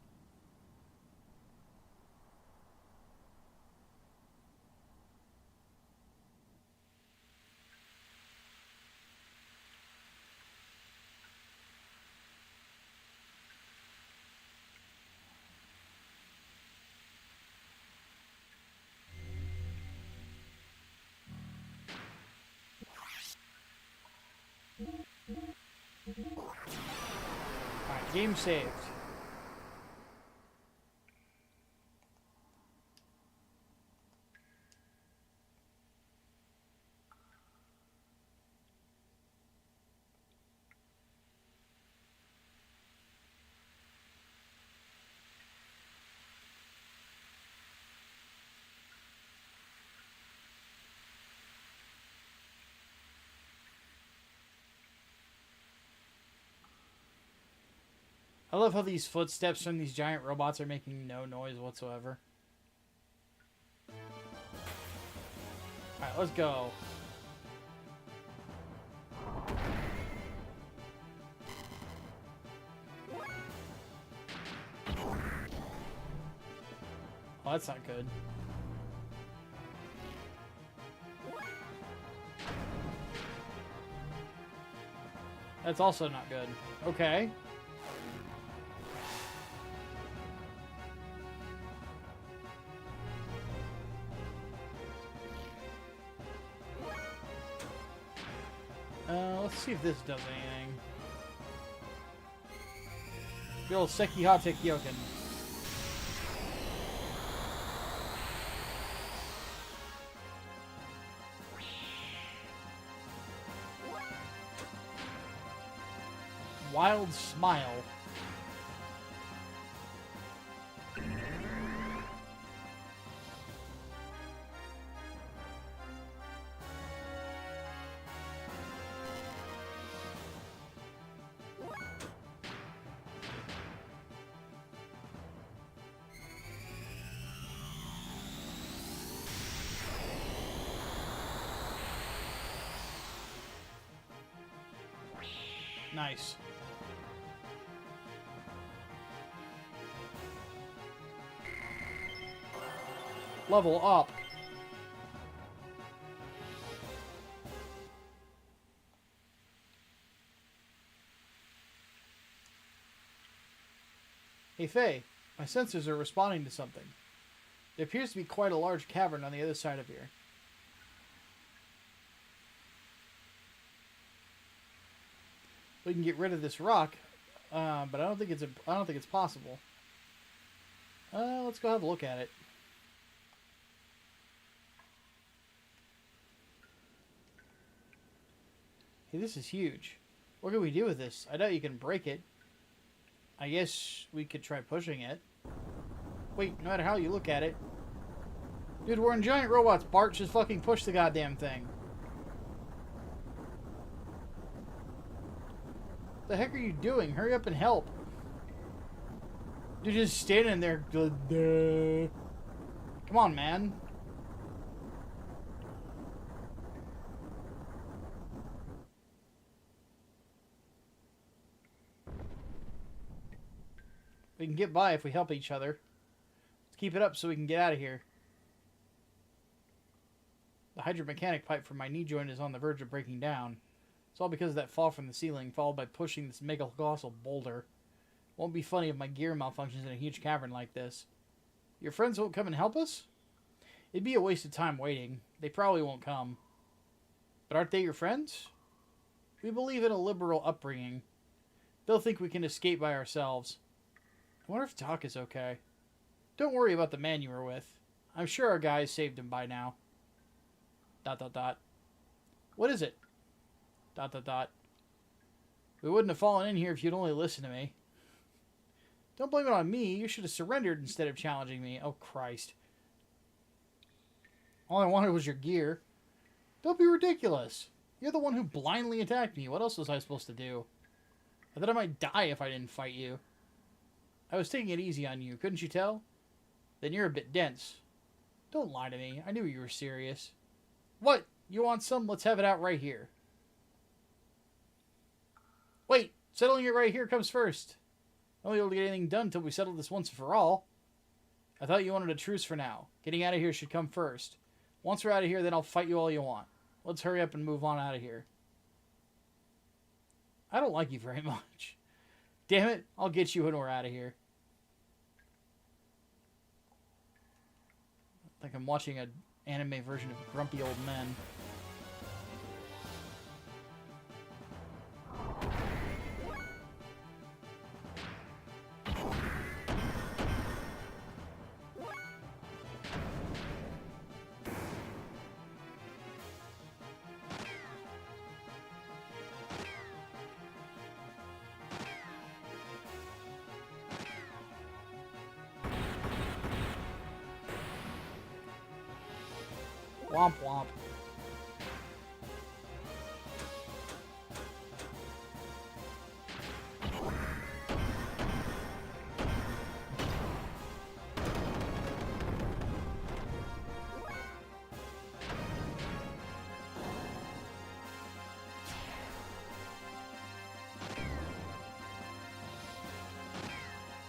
Alright, game saved. I love how these footsteps from these giant robots are making no noise whatsoever. Alright, let's go. Oh, that's not good. That's also not good. Okay. Let's see if this does anything. The old Sekihate Kyoken. Wild Smile. Nice. Level up. Hey Faye, my sensors are responding to something. There appears to be quite a large cavern on the other side of here. We can get rid of this rock, but I don't think it's possible. Let's go have a look at it. Hey, this is huge. What can we do with this? I doubt you can break it. I guess we could try pushing it. Wait, no matter how you look at it. Dude, we're in giant robots, Bart. Just fucking push the goddamn thing. What the heck are you doing? Hurry up and help. You're just standing there. Come on, man. We can get by if we help each other. Let's keep it up so we can get out of here. The hydromechanic pipe from my knee joint is on the verge of breaking down. It's all because of that fall from the ceiling, followed by pushing this mega colossal boulder. Won't be funny if my gear malfunctions in a huge cavern like this. Your friends won't come and help us? It'd be a waste of time waiting. They probably won't come. But aren't they your friends? We believe in a liberal upbringing. They'll think we can escape by ourselves. I wonder if Doc is okay. Don't worry about the man you were with. I'm sure our guys saved him by now. ... What is it? ... We wouldn't have fallen in here if you'd only listened to me. Don't blame it on me. You should have surrendered instead of challenging me. Oh, Christ. All I wanted was your gear. Don't be ridiculous. You're the one who blindly attacked me. What else was I supposed to do? I thought I might die if I didn't fight you. I was taking it easy on you. Couldn't you tell? Then you're a bit dense. Don't lie to me. I knew you were serious. What? You want some? Let's have it out right here. Wait. Settling it right here comes first. I won't be able to get anything done until we settle this once and for all. I thought you wanted a truce for now. Getting out of here should come first. Once we're out of here, then I'll fight you all you want. Let's hurry up and move on out of here. I don't like you very much. Damn it, I'll get you when we're out of here. Like I'm watching an anime version of Grumpy Old Men. Womp womp.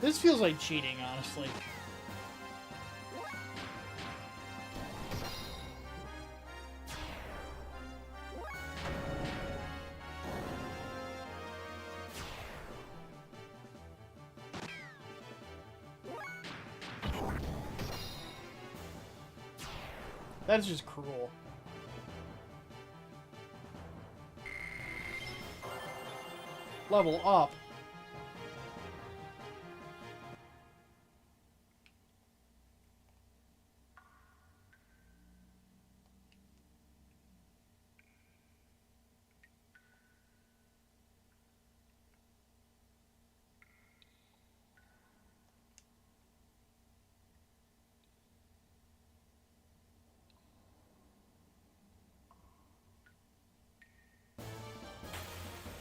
This feels like cheating, honestly. That is just cruel. Level up.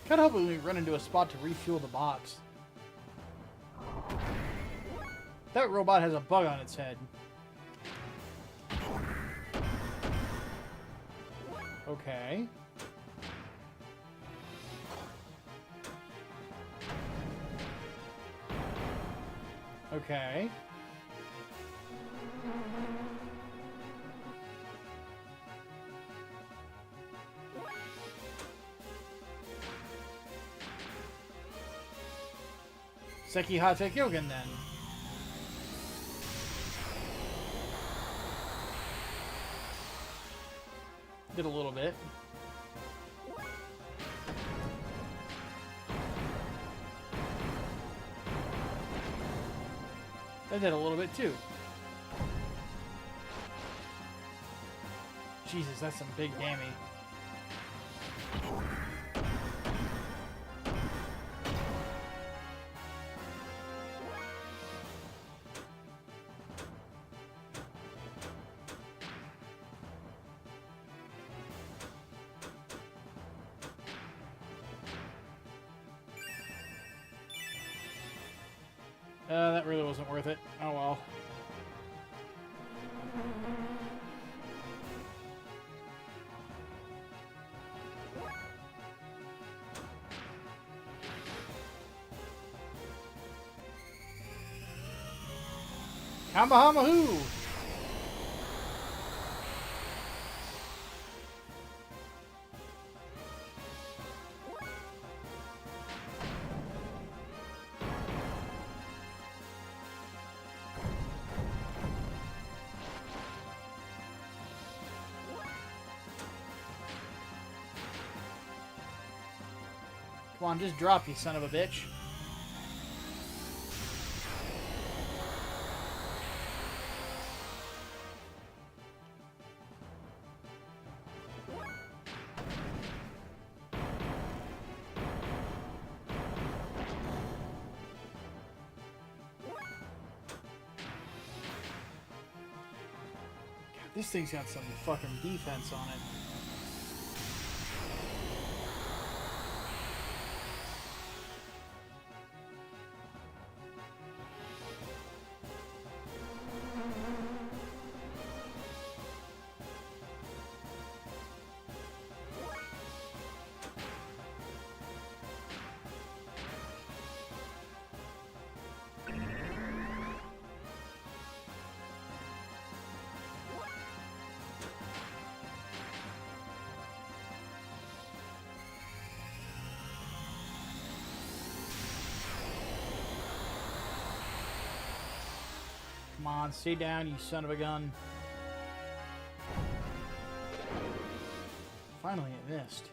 Kinda hoping we run into a spot to refuel the box. That robot has a bug on its head. Okay. Okay. Sekihata Kyogen then. Did a little bit. That did a little bit too. Jesus, that's some big damage. That really wasn't worth it. Oh well. Kambahamahoo! Come on, just drop, you son of a bitch. This thing's got some fucking defense on it. Come on, stay down, you son of a gun. Finally, it missed.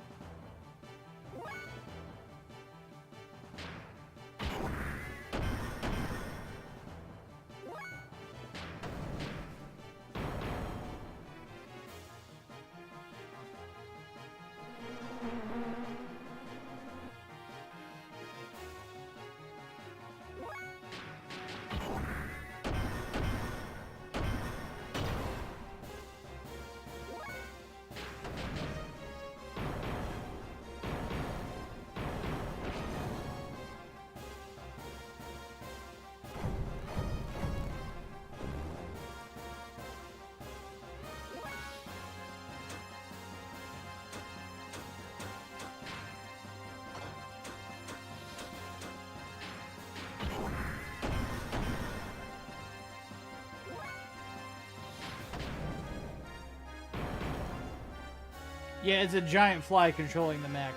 Yeah, it's a giant fly controlling the mech.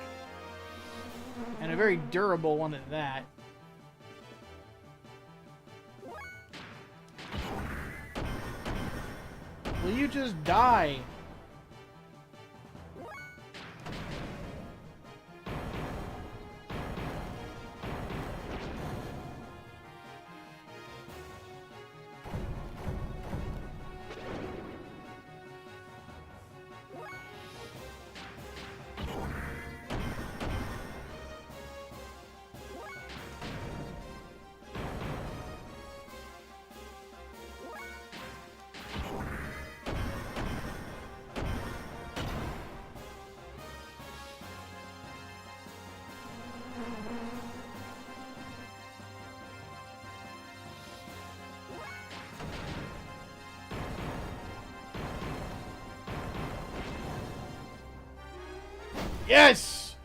And a very durable one at that. Will you just die? Yes!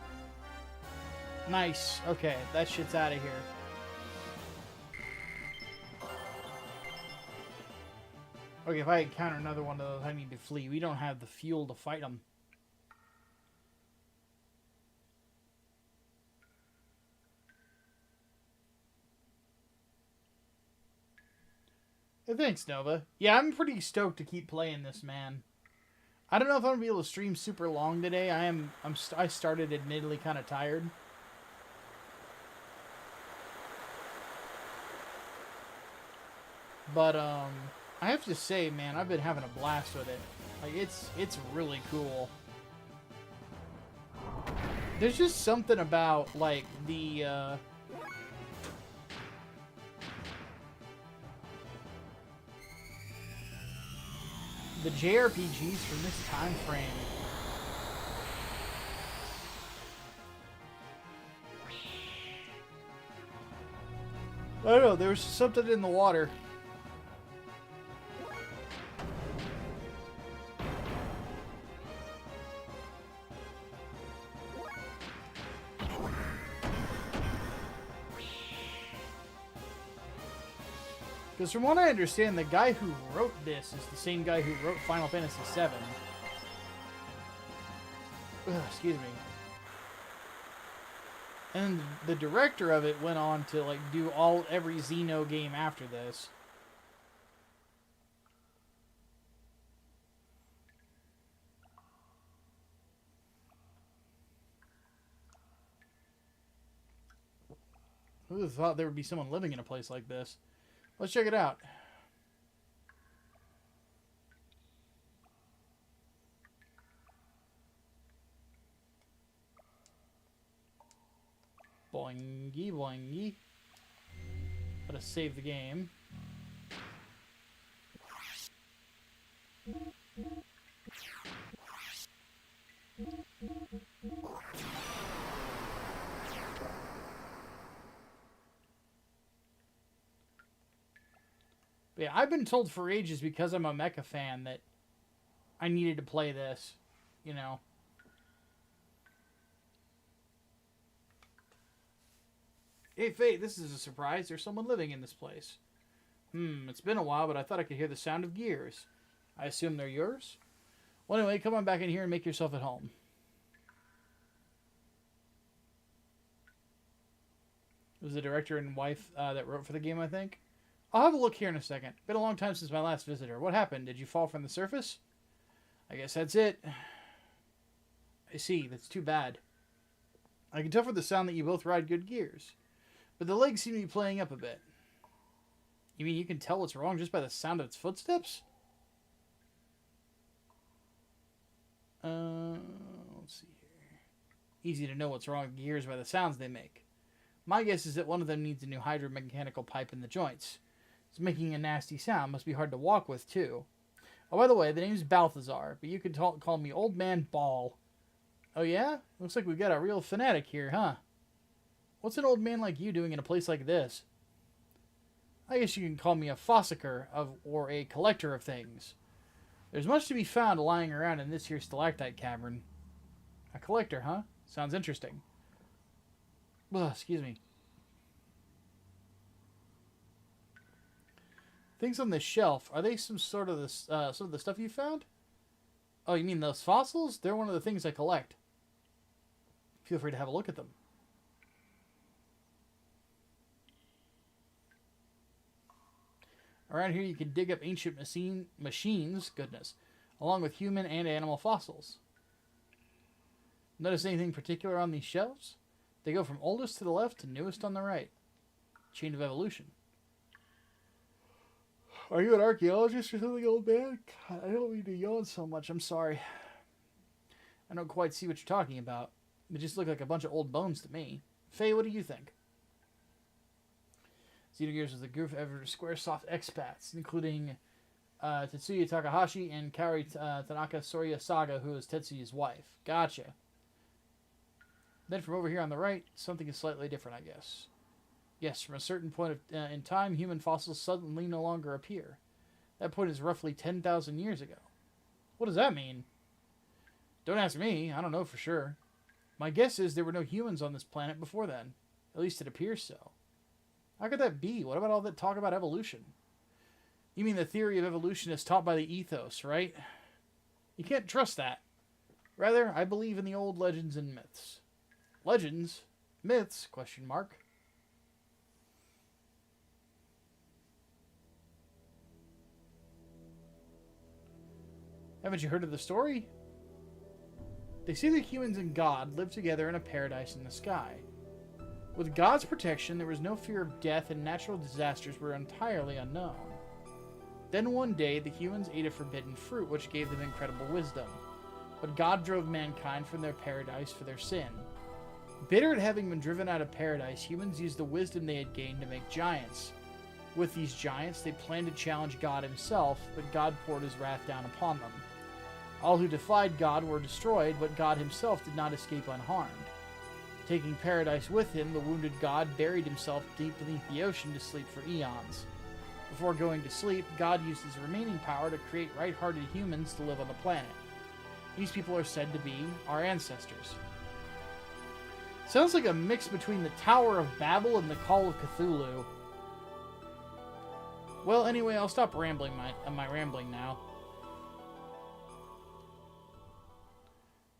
Nice. Okay, that shit's out of here. Okay, if I encounter another one of those, I need to flee. We don't have the fuel to fight them. Thanks, Nova. Yeah, I'm pretty stoked to keep playing this, man. I don't know if I'm gonna be able to stream super long today. I started admittedly kind of tired. But I have to say, man, I've been having a blast with it. Like it's really cool. There's just something about like the JRPGs from this time frame. I don't know, there was something in the water. Because from what I understand, the guy who wrote this is the same guy who wrote Final Fantasy VII. Ugh, excuse me. And the director of it went on to like do every Xeno game after this. Who would have thought there would be someone living in a place like this? Let's check it out. Boingy, boingy. Gotta save the game. But yeah, I've been told for ages because I'm a Mecha fan that I needed to play this, you know. Hey, Faye, this is a surprise. There's someone living in this place. It's been a while, but I thought I could hear the sound of gears. I assume they're yours? Well, anyway, come on back in here and make yourself at home. It was the director and wife that wrote for the game, I think. I'll have a look here in a second. Been a long time since my last visitor. What happened? Did you fall from the surface? I guess that's it. I see. That's too bad. I can tell from the sound that you both ride good gears. But the legs seem to be playing up a bit. You mean you can tell what's wrong just by the sound of its footsteps? Let's see here. Easy to know what's wrong with gears by the sounds they make. My guess is that one of them needs a new hydromechanical pipe in the joints. It's making a nasty sound. Must be hard to walk with, too. Oh, by the way, the name's Balthazar, but you can call me Old Man Ball. Oh, yeah? Looks like we've got a real fanatic here, huh? What's an old man like you doing in a place like this? I guess you can call me a fossicker or a collector of things. There's much to be found lying around in this here stalactite cavern. A collector, huh? Sounds interesting. Ugh, excuse me. Things on this shelf, are they some sort of the stuff you found? Oh, you mean those fossils? They're one of the things I collect. Feel free to have a look at them. Around here you can dig up ancient machines, goodness, along with human and animal fossils. Notice anything particular on these shelves? They go from oldest to the left to newest on the right. Chain of evolution. Are you an archaeologist or something, old man? God, I don't mean to yawn so much. I'm sorry. I don't quite see what you're talking about. They just look like a bunch of old bones to me. Faye, what do you think? Xenogears was the group of ever Squaresoft expats, including Tetsuya Takahashi and Kaori Tanaka Sorya Saga, who is Tetsuya's wife. Gotcha. Then from over here on the right, something is slightly different, I guess. Yes, from a certain point in time, human fossils suddenly no longer appear. That point is roughly 10,000 years ago. What does that mean? Don't ask me. I don't know for sure. My guess is there were no humans on this planet before then. At least it appears so. How could that be? What about all that talk about evolution? You mean the theory of evolution is taught by the ethos, right? You can't trust that. Rather, I believe in the old legends and myths. Legends? Myths? Question mark. Haven't you heard of the story? They say that humans and God live together in a paradise in the sky. With God's protection, there was no fear of death, and natural disasters were entirely unknown. Then one day, the humans ate a forbidden fruit, which gave them incredible wisdom. But God drove mankind from their paradise for their sin. Bitter at having been driven out of paradise, humans used the wisdom they had gained to make giants. With these giants, they planned to challenge God himself, but God poured his wrath down upon them. All who defied God were destroyed, but God himself did not escape unharmed. Taking paradise with him, the wounded God buried himself deep beneath the ocean to sleep for eons. Before going to sleep, God used his remaining power to create right-hearted humans to live on the planet. These people are said to be our ancestors. Sounds like a mix between the Tower of Babel and the Call of Cthulhu. Well, anyway, I'll stop rambling my rambling now.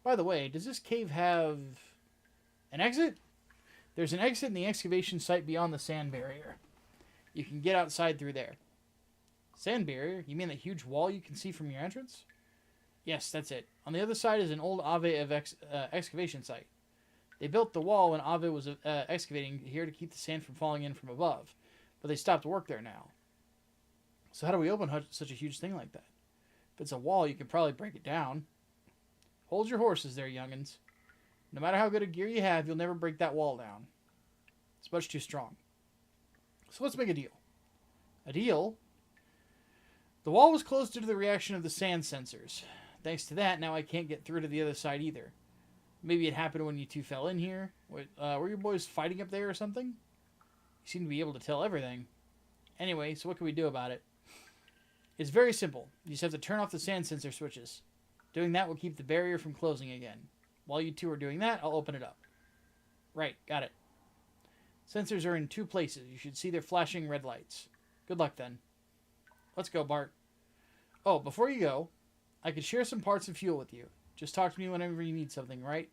By the way, does this cave have an exit? There's an exit in the excavation site beyond the sand barrier. You can get outside through there. Sand barrier? You mean that huge wall you can see from your entrance? Yes, that's it. On the other side is an old Ave of excavation site. They built the wall when Ave was excavating here to keep the sand from falling in from above, but they stopped work there now. So how do we open such a huge thing like that? If it's a wall, you can probably break it down. Hold your horses there, young'uns. No matter how good a gear you have, you'll never break that wall down. It's much too strong. So let's make a deal. A deal? The wall was closed due to the reaction of the sand sensors. Thanks to that, now I can't get through to the other side either. Maybe it happened when you two fell in here. Were you boys fighting up there or something? You seem to be able to tell everything. Anyway, so what can we do about it? It's very simple. You just have to turn off the sand sensor switches. Doing that will keep the barrier from closing again. While you two are doing that, I'll open it up. Right, got it. Sensors are in 2 places. You should see their flashing red lights. Good luck then. Let's go, Bart. Oh, before you go, I could share some parts and fuel with you. Just talk to me whenever you need something, right?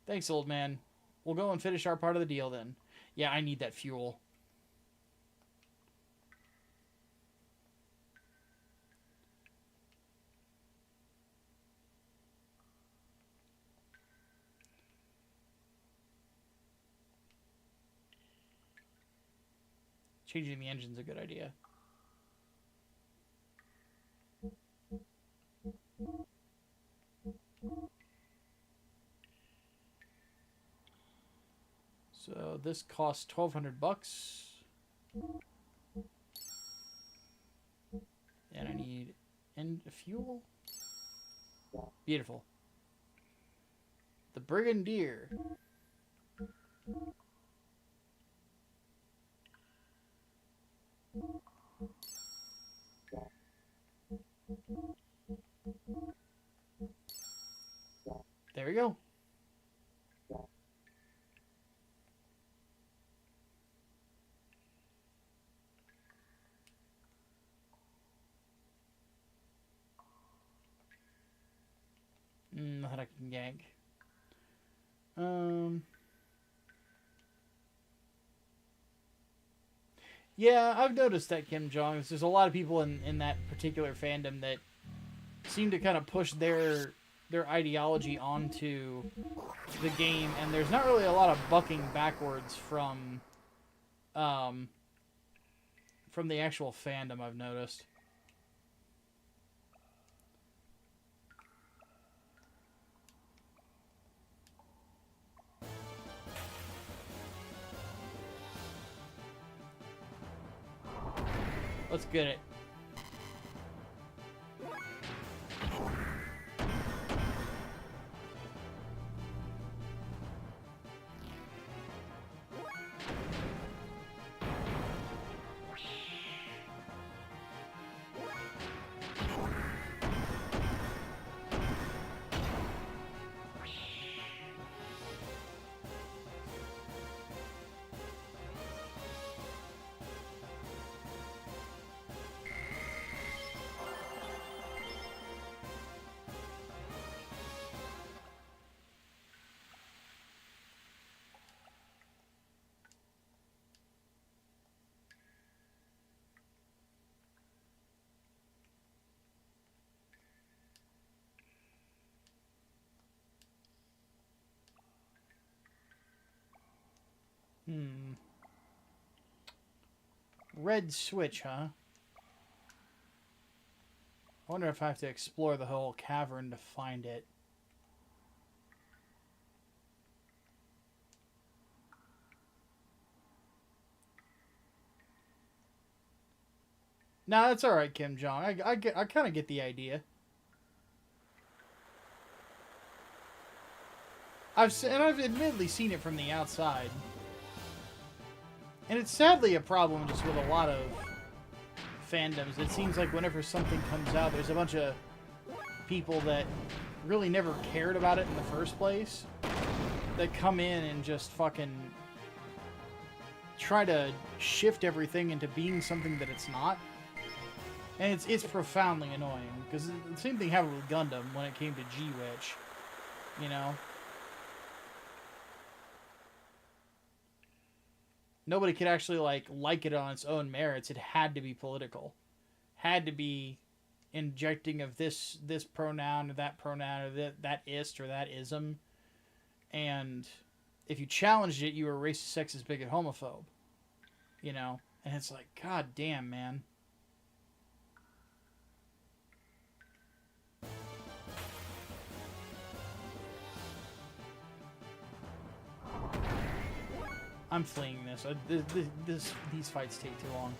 Thanks, old man. We'll go and finish our part of the deal then. Yeah, I need that fuel. Changing the engine's a good idea. So this costs $1,200. And I need fuel. Beautiful. The Brigadier. There we go. Nothing I can gank. Yeah, I've noticed that, Kim Jong. There's a lot of people in that particular fandom that seem to kind of push their ideology onto the game, and there's not really a lot of bucking backwards from the actual fandom, I've noticed. Let's get it. Hmm. Red switch, huh? I wonder if I have to explore the whole cavern to find it. Nah, that's alright, Kim Jong. I kind of get the idea. I've admittedly seen it from the outside. And it's sadly a problem just with a lot of fandoms. It seems like whenever something comes out, there's a bunch of people that really never cared about it in the first place that come in and just fucking try to shift everything into being something that it's not. And it's profoundly annoying, because the same thing happened with Gundam when it came to G-Witch, you know? Nobody could actually like it on its own merits. It had to be political. Had to be injecting of this pronoun or that pronoun or that ist or that ism. And if you challenged it, you were a racist, sexist, bigot, homophobe. You know? And it's like, god damn, man. I'm fleeing this. These fights take too long.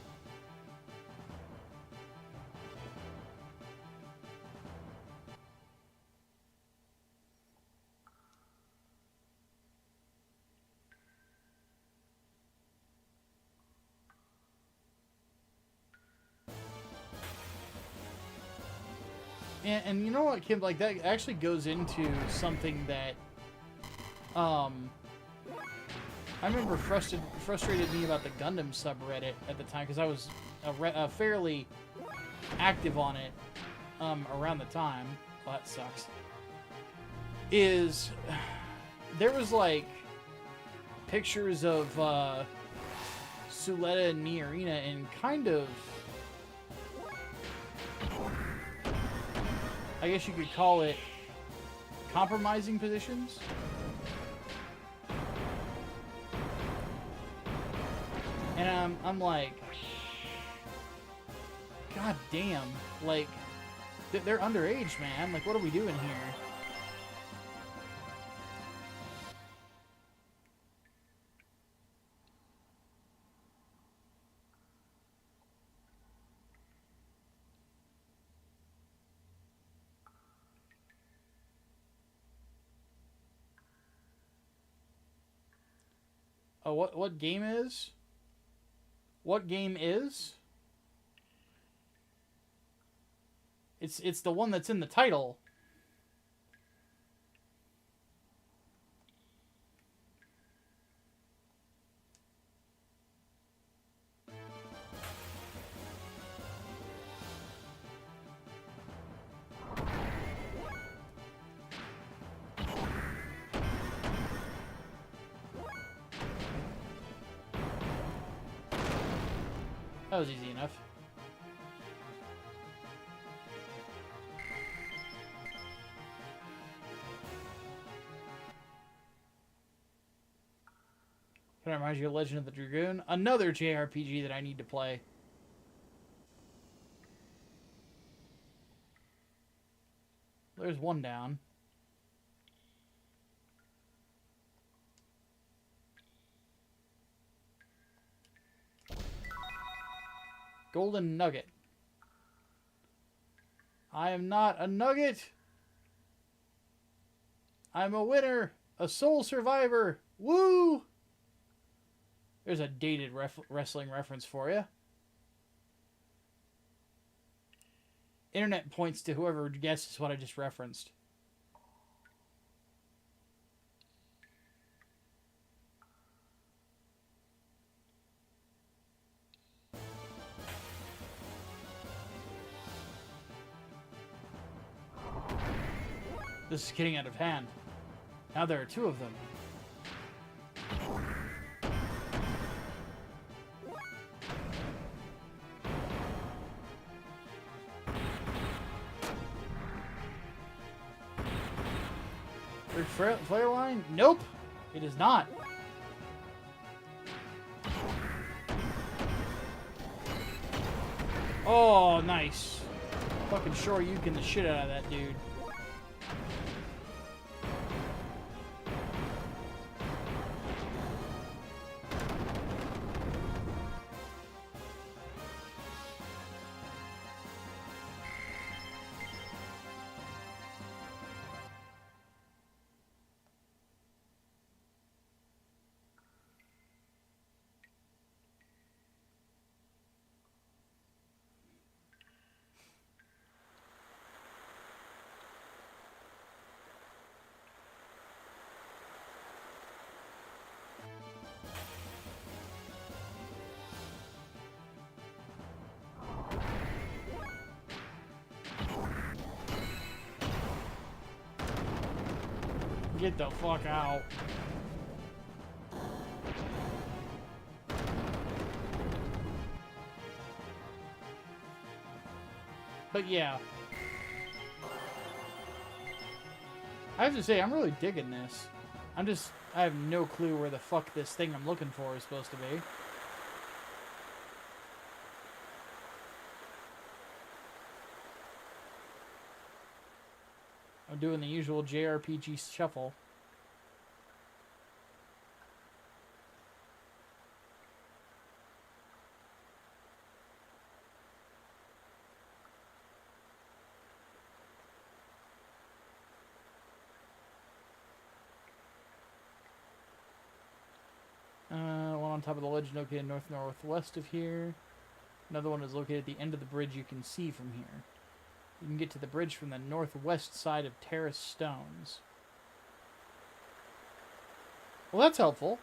And you know what, Kim? Like, that actually goes into something that, I remember frustrated me about the Gundam subreddit at the time, because I was fairly active on it around the time. Well, that sucks. Is there was like pictures of Suletta and Miorina in kind of, I guess you could call it, compromising positions. And I'm like, god damn, like, they're underage, man. Like, what are we doing here? Oh, what game is? What game is? It's the one that's in the title. That was easy enough. Can I remind you of Legend of the Dragoon? Another JRPG that I need to play. There's one down. Golden Nugget. I am not a nugget. I'm a winner. A soul survivor. Woo! There's a dated wrestling reference for you. Internet points to whoever guesses what I just referenced. This is getting out of hand. Now there are two of them. Flare line? Nope, it is not. Oh, nice. Fucking Shoryuken the shit out of that dude. Get the fuck out. But yeah. I have to say, I'm really digging this. I have no clue where the fuck this thing I'm looking for is supposed to be. I'm doing the usual JRPG shuffle. One on top of the ledge located northwest of here. Another one is located at the end of the bridge you can see from here. You can get to the bridge from the northwest side of Terrace Stones. Well, that's helpful.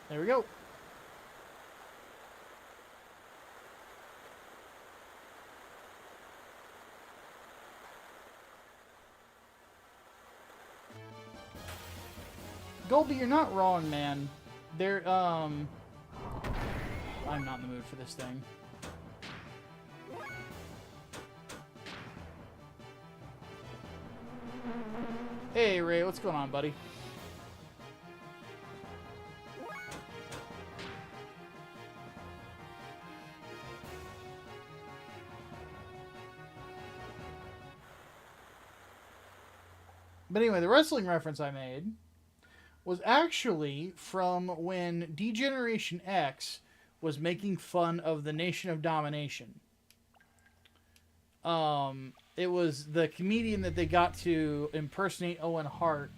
There we go. Goldie, you're not wrong, man. I'm not in the mood for this thing. Hey, Ray, what's going on, buddy? But anyway, the wrestling reference I made was actually from when D-Generation X was making fun of the Nation of Domination. It was the comedian that they got to impersonate Owen Hart,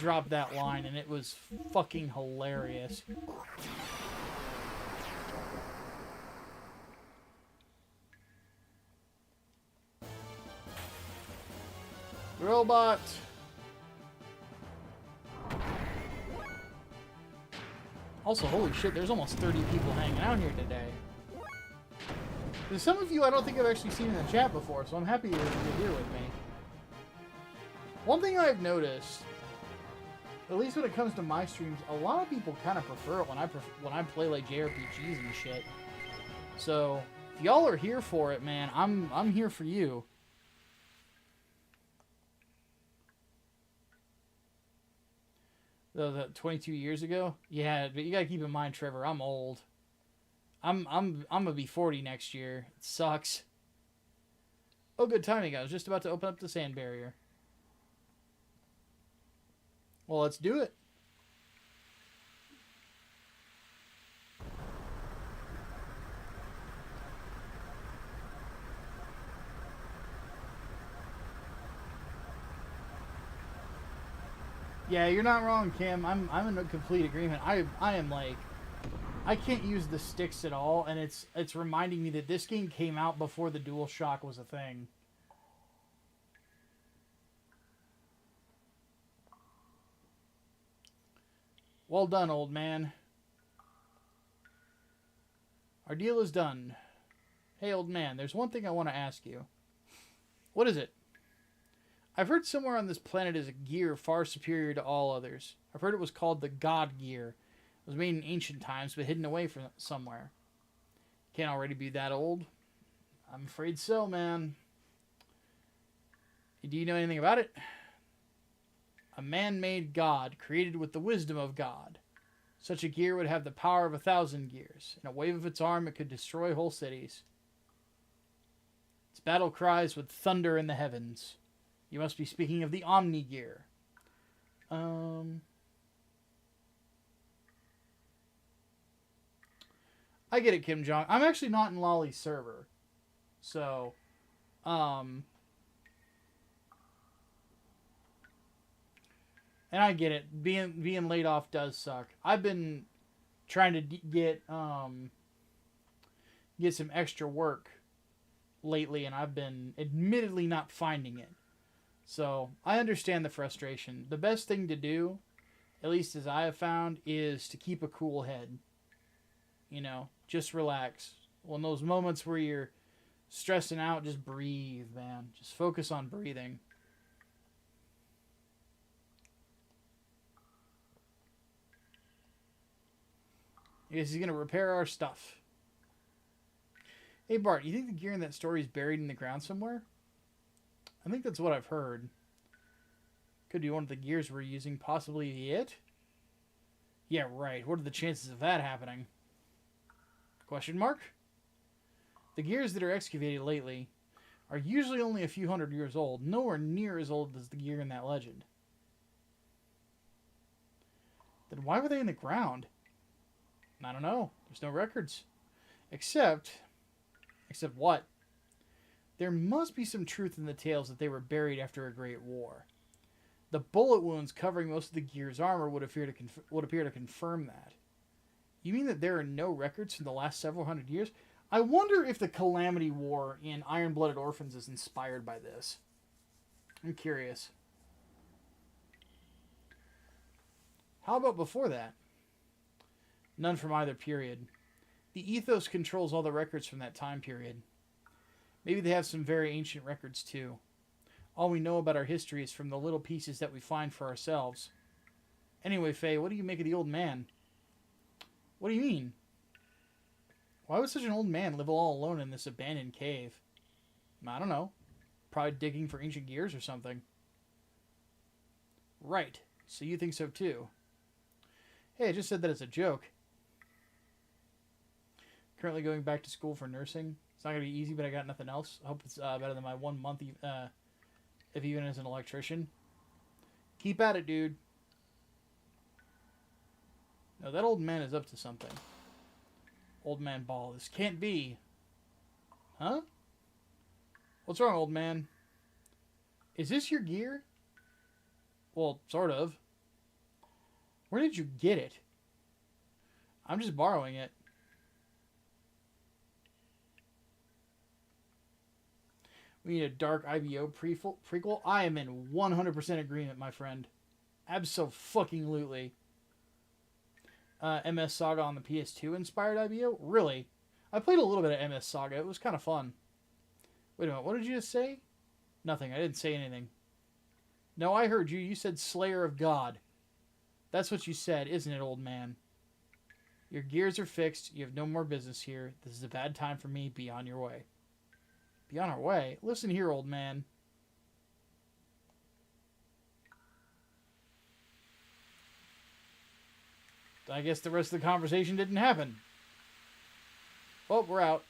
dropped that line, and it was fucking hilarious. Robot. Also, holy shit, there's almost 30 people hanging out here today. There's some of you I don't think I've actually seen in the chat before, so I'm happy you're here with me. One thing I've noticed, at least when it comes to my streams, a lot of people kind of prefer it when I play like JRPGs and shit. So, if y'all are here for it, man, I'm here for you. The 22 years ago? Yeah, but you gotta keep in mind, Trevor, I'm old. I'm gonna be 40 next year. It sucks. Oh, good timing. I was just about to open up the sand barrier. Well, let's do it. Yeah, you're not wrong, Kim. I'm in complete agreement. I am like, I can't use the sticks at all, and it's reminding me that this game came out before the DualShock was a thing. Well done, old man. Our deal is done. Hey, old man, there's one thing I want to ask you. What is it? I've heard somewhere on this planet is a gear far superior to all others. I've heard it was called the God Gear. It was made in ancient times, but hidden away from somewhere. Can't already be that old? I'm afraid so, man. Do you know anything about it? A man-made god created with the wisdom of God. Such a gear would have the power of 1,000 gears. In a wave of its arm, it could destroy whole cities. Its battle cries would thunder in the heavens. You must be speaking of the Omni gear. I get it, Kim Jong. I'm actually not in Lolly's server. So, and I get it. Being laid off does suck. I've been trying to get some extra work lately, and I've been admittedly not finding it. So I understand the frustration. The best thing to do, at least as I have found, is to keep a cool head. You know, just relax. Well, in those moments where you're stressing out, just breathe, man. Just focus on breathing. I guess he's going to repair our stuff. Hey, Bart, you think the gear in that story is buried in the ground somewhere? I think that's what I've heard. Could be one of the gears we're using, possibly it? Yeah, right. What are the chances of that happening? Question mark? The gears that are excavated lately are usually only a few hundred years old, nowhere near as old as the gear in that legend. Then why were they in the ground? I don't know. There's no records. Except what? There must be some truth in the tales that they were buried after a great war. The bullet wounds covering most of the gear's armor would appear to confirm that. You mean that there are no records from the last several hundred years? I wonder if the Calamity War in Iron-Blooded Orphans is inspired by this. I'm curious. How about before that? None from either period. The ethos controls all the records from that time period. Maybe they have some very ancient records too. All we know about our history is from the little pieces that we find for ourselves. Anyway, Faye, what do you make of the old man? What do you mean? Why would such an old man live all alone in this abandoned cave? I don't know. Probably digging for ancient gears or something. Right. So you think so too. Hey, I just said that as a joke. Currently going back to school for nursing. It's not going to be easy, but I got nothing else. I hope it's better than my 1 month, if even as an electrician. Keep at it, dude. No, that old man is up to something. Old man ball. This can't be. Huh? What's wrong, old man? Is this your gear? Well, sort of. Where did you get it? I'm just borrowing it. We need a Dark IBO prequel. I am in 100% agreement, my friend. Abso-fucking-lutely. MS Saga on the PS2 inspired IBO? Really? I played a little bit of MS Saga. It was kind of fun. Wait a minute. What did you just say? Nothing. I didn't say anything. No, I heard you. You said Slayer of God. That's what you said, isn't it, old man? Your gears are fixed. You have no more business here. This is a bad time for me. Be on your way. Be on our way? Listen here, old man. I guess the rest of the conversation didn't happen. Well, we're out.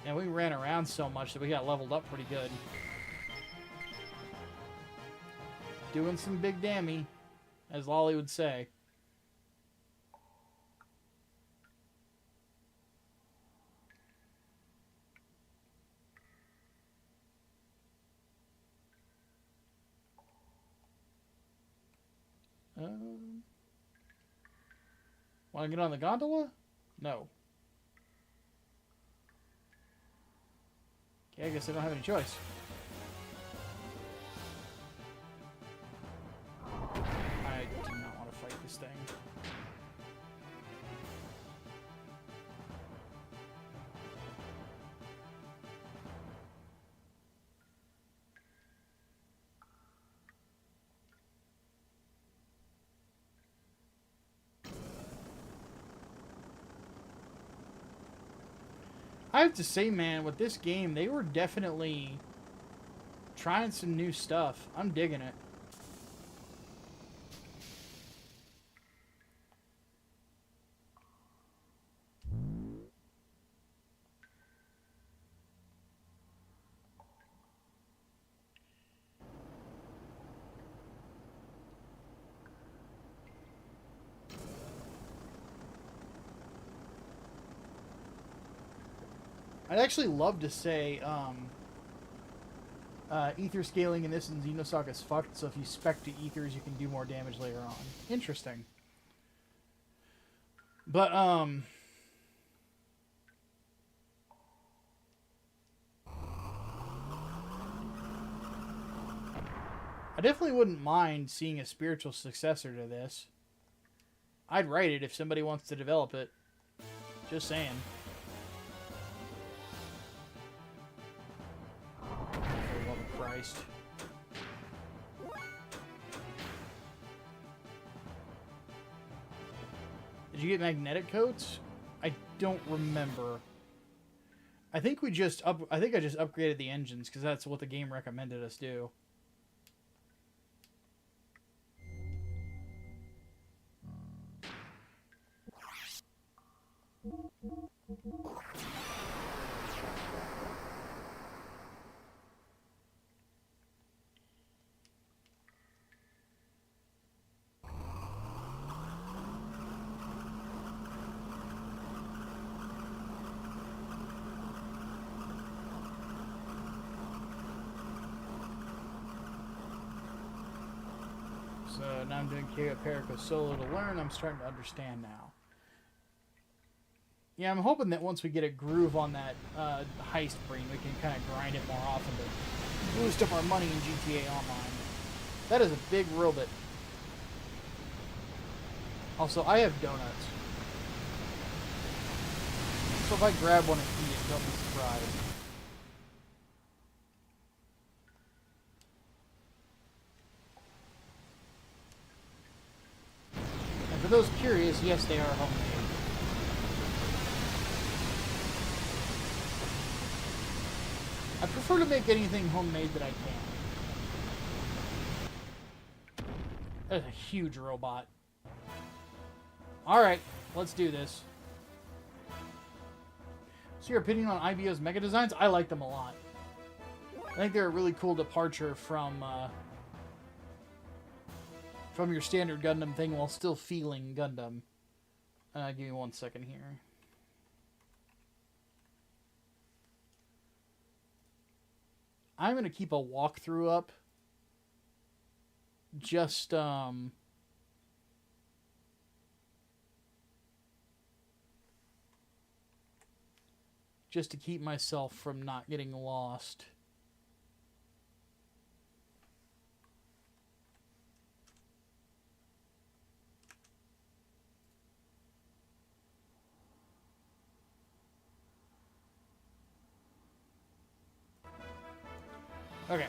And we ran around so much that we got leveled up pretty good. Doing some big dammy, as Lolly would say. Want to get on the gondola? No. Okay, I guess I don't have any choice. I do not want to fight this thing. I have to say, man, with this game, they were definitely trying some new stuff. I'm digging it. I'd actually love to say ether scaling in this in Xenosaga is fucked, so if you spec to ethers, you can do more damage later on. Interesting. But, I definitely wouldn't mind seeing a spiritual successor to this. I'd write it if somebody wants to develop it. Just saying. For the love of Christ. Did you get magnetic coats? I don't remember. I think I just upgraded the engines because that's what the game recommended us do. So now I'm doing Perico solo to learn. I'm starting to understand now. Yeah, I'm hoping that once we get a groove on that heist brain, we can kind of grind it more often to boost up our money in GTA Online. That is a big robot. Also, I have donuts. So if I grab one and eat it, don't be surprised. And for those curious, yes, they are homemade. I prefer to make anything homemade that I can. That's a huge robot. Alright, let's do this. So your opinion on IBO's mega designs? I like them a lot. I think they're a really cool departure from your standard Gundam thing while still feeling Gundam. Give me 1 second here. I'm going to keep a walkthrough up. Just to keep myself from not getting lost. Okay.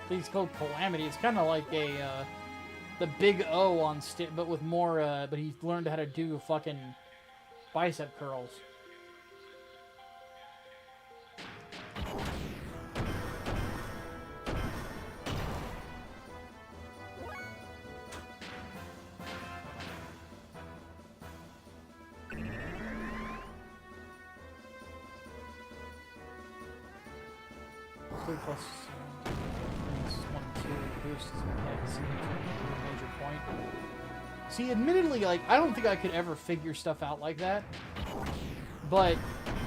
I think it's called Calamity. It's kind of like a the Big O on but with more. But he learned how to do fucking bicep curls. Plus 1, 2 boosts major point. See, admittedly, like, I don't think I could ever figure stuff out like that, but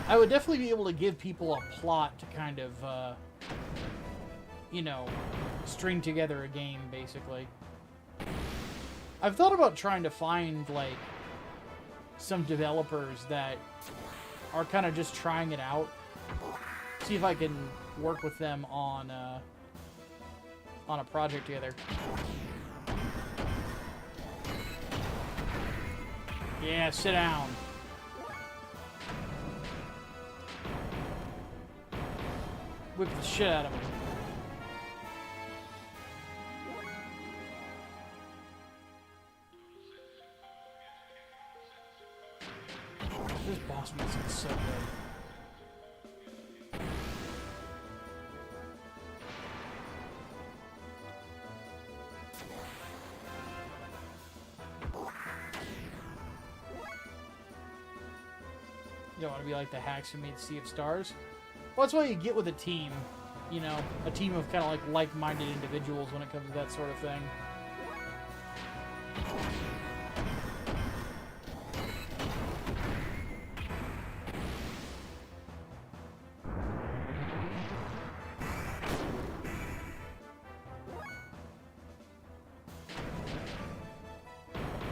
I would definitely be able to give people a plot to kind of, you know, string together a game, basically. I've thought about trying to find, like, some developers that are kind of just trying it out. See if I can work with them on a project together. Yeah, sit down. Whip the shit out of him. This boss music is so good. You don't want to be like the hacks who made Sea of Stars. Well, that's what you get with a team. You know, a team of kind of like-minded individuals when it comes to that sort of thing.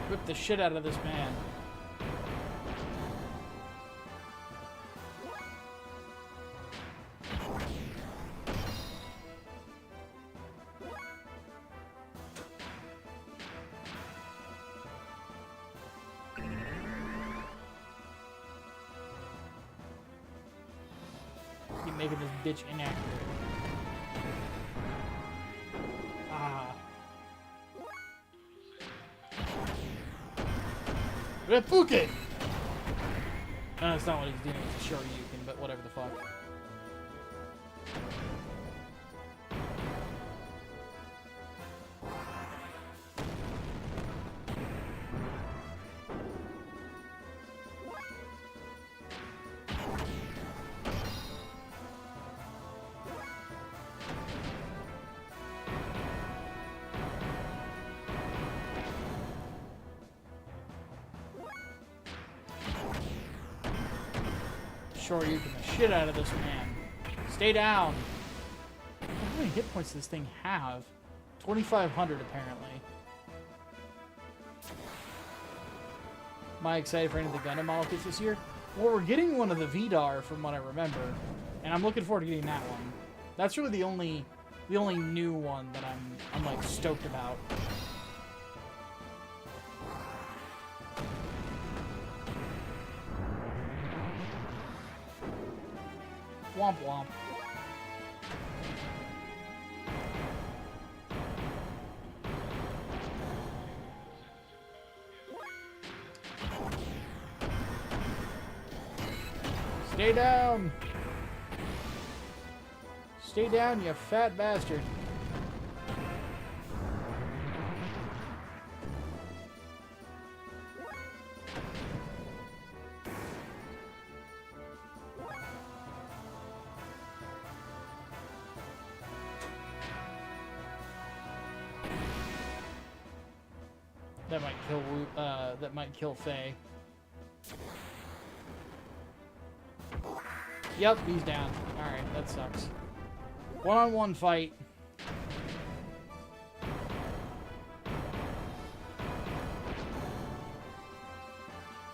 Whip the shit out of this man. Keep making this bitch inaccurate. Ah. Repuke! No, that's not what he's doing. It's a Shoryuken, but whatever the fuck. Shoryuken the shit out of this man. Stay down. How many hit points does this thing have? 2,500 apparently. Am I excited for any of the Gundam model kits this year? Well, we're getting one of the Vidar from what I remember, and I'm looking forward to getting that one. That's really the only new one that I'm like stoked about. Womp womp. Stay down! Stay down, you fat bastard. That might kill Faye. Yep, he's down. Alright, that sucks. One-on-one fight.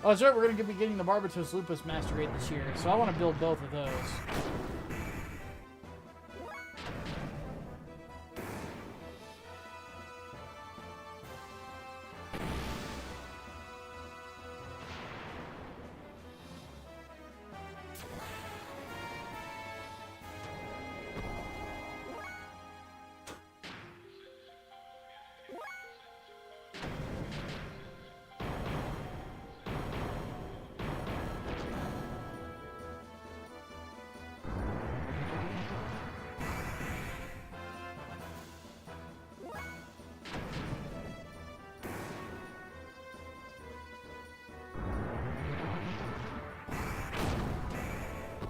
Oh, that's right, we're going to be getting the Barbatos Lupus Master Raid this year, so I want to build both of those.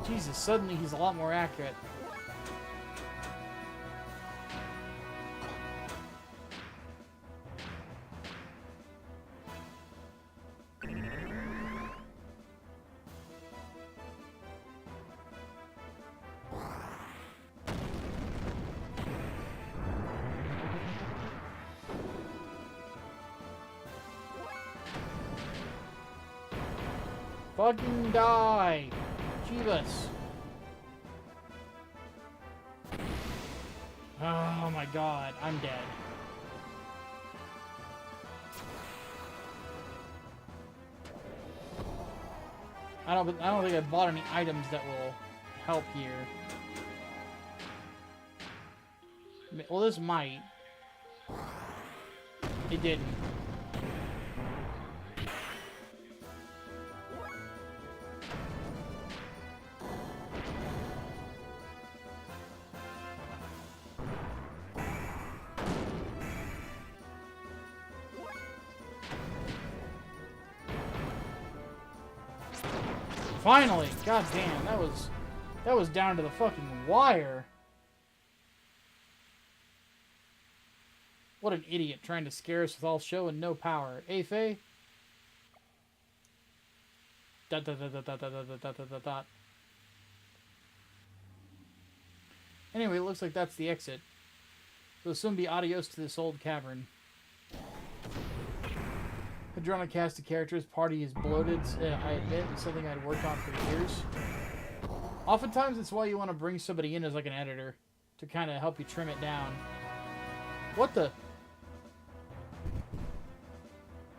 Jesus, suddenly he's a lot more accurate. Fucking die! Jeebus. Oh my god, I'm dead. I don't think I bought any items that will help here. Well, this might. It didn't. Finally! God damn, that was down to the fucking wire. What an idiot trying to scare us with all show and no power. Eh, Faye? Dot, dot, dot, dot, dot, dot, dot, dot, dot, dot. Anyway, it looks like that's the exit. So soon be adios to this old cavern. I've drawn a cast of characters. Party is bloated. I admit, it's something I'd worked on for years. Oftentimes, it's why you want to bring somebody in as like an editor to kind of help you trim it down. What the?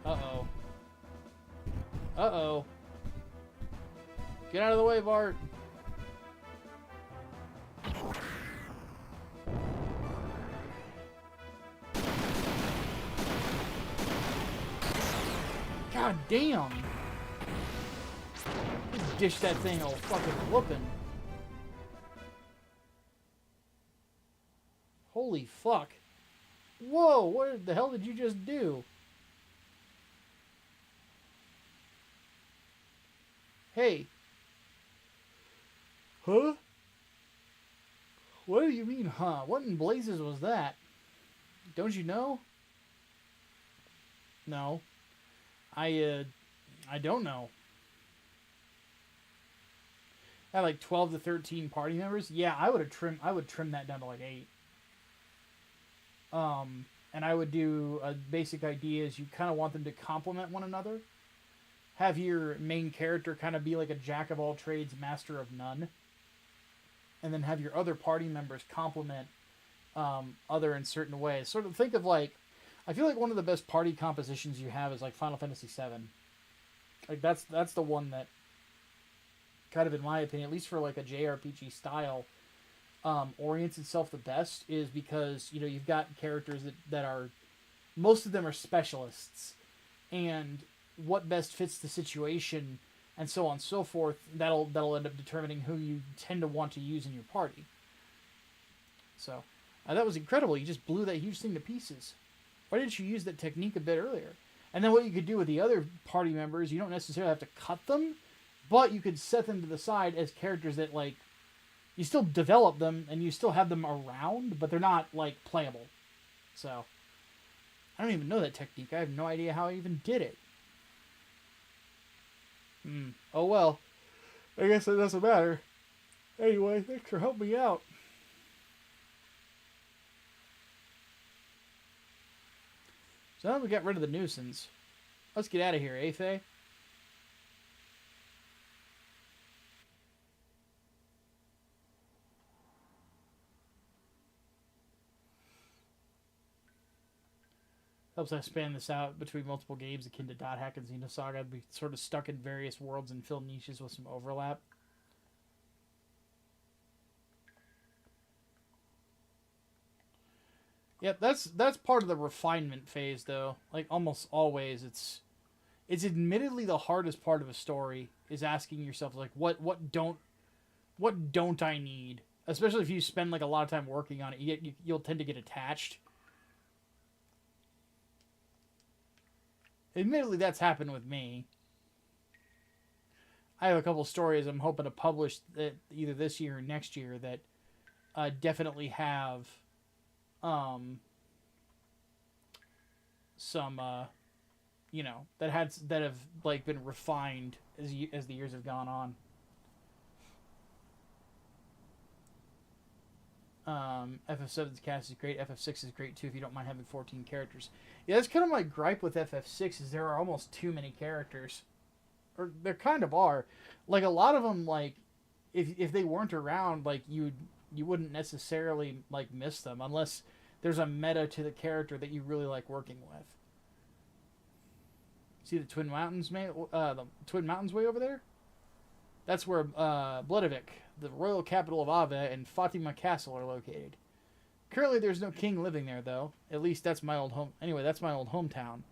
Uh-oh. Uh-oh. Get out of the way, Bart. God damn! Just dish that thing all fucking whooping. Holy fuck. Whoa, what the hell did you just do? Hey. Huh? What do you mean, huh? What in blazes was that? Don't you know? No. I don't know. I had like 12 to 13 party members. Yeah, I would trim that down to like 8. And I would do a basic idea is you kind of want them to complement one another. Have your main character kind of be like a jack of all trades, master of none. And then have your other party members complement other in certain ways. Sort of think of like, I feel like one of the best party compositions you have is like Final Fantasy VII. Like that's the one that kind of, in my opinion, at least for like a JRPG style, orients itself the best, is because, you know, you've got characters that are, most of them are specialists, and what best fits the situation and so on and so forth, that'll end up determining who you tend to want to use in your party. So that was incredible. You just blew that huge thing to pieces. Why didn't you use that technique a bit earlier? And then what you could do with the other party members, you don't necessarily have to cut them, but you could set them to the side as characters that, like, you still develop them and you still have them around, but they're not, like, playable. So, I don't even know that technique. I have no idea how I even did it. Oh well. I guess it doesn't matter. Anyway, thanks for helping me out. So now we got rid of the nuisance. Let's get out of here, eh, Faye? Helps I span this out between multiple games akin to Dot Hack and Xenosaga. I'd be sort of stuck in various worlds and fill niches with some overlap. Yep, that's part of the refinement phase, though. Like, almost always, it's admittedly the hardest part of a story, is asking yourself, like, what don't I need? Especially if you spend, like, a lot of time working on it, you'll tend to get attached. Admittedly, that's happened with me. I have a couple stories I'm hoping to publish that either this year or next year that definitely have some you know, that have like been refined as the years have gone on. FF7's cast is great. FF6 is great too if you don't mind having 14 characters. Yeah, that's kind of my gripe with FF6 is there are almost too many characters. Or there kind of are. Like, a lot of them, like, if they weren't around, like, you wouldn't necessarily, like, miss them unless there's a meta to the character that you really like working with. See the Twin Mountains, the Twin Mountains way over there? That's where Bloodovik, the royal capital of Ava, and Fatima Castle are located. Currently, there's no king living there, though. At least that's my old home. Anyway, that's my old hometown.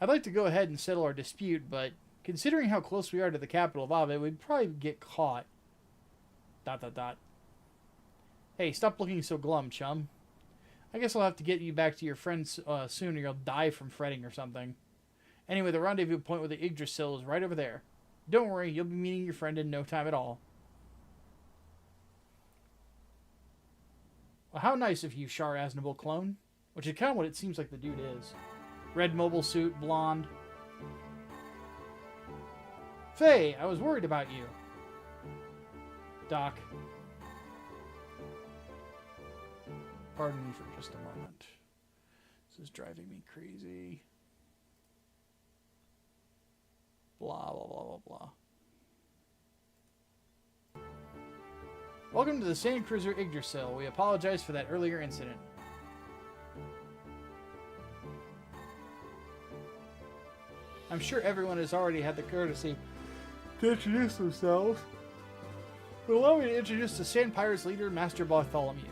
I'd like to go ahead and settle our dispute, but considering how close we are to the capital of Ava, we'd probably get caught. ... Hey, stop looking so glum, chum. I guess I'll have to get you back to your friends soon, or you'll die from fretting or something. Anyway, the rendezvous point with the Yggdrasil is right over there. Don't worry, you'll be meeting your friend in no time at all. Well, how nice of you, Char Aznable clone. Which is kind of what it seems like the dude is. Red mobile suit, blonde. Faye, I was worried about you. Doc. Pardon me for just a moment. This is driving me crazy. Blah, blah, blah, blah, blah. Welcome to the Sand Cruiser Yggdrasil. We apologize for that earlier incident. I'm sure everyone has already had the courtesy to introduce themselves. But allow me to introduce the Sand Pirates leader, Master Bartholomew.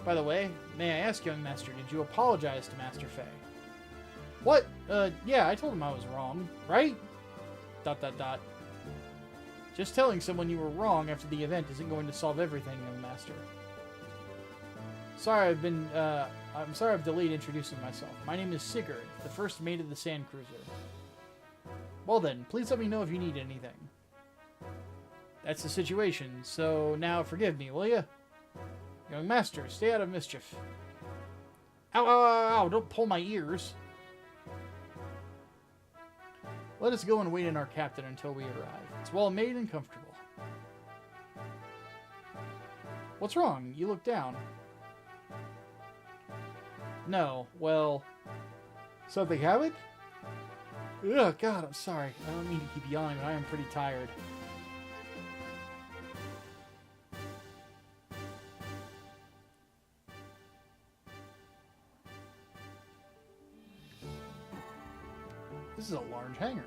By the way, may I ask, young master, did you apologize to Master Faye? What? Yeah, I told him I was wrong, right? ... Just telling someone you were wrong after the event isn't going to solve everything, young master. I'm sorry I've delayed introducing myself. My name is Sigurd, the first mate of the Sand Cruiser. Well then, please let me know if you need anything. That's the situation, so now forgive me, will you? Young master, stay out of mischief. Ow, ow, ow, ow, don't pull my ears. Let us go and wait on our captain until we arrive. It's well made and comfortable. What's wrong? You look down. No, well... Something happened? Ugh, God, I'm sorry. I don't mean to keep yawning, but I am pretty tired. This is a large hangar.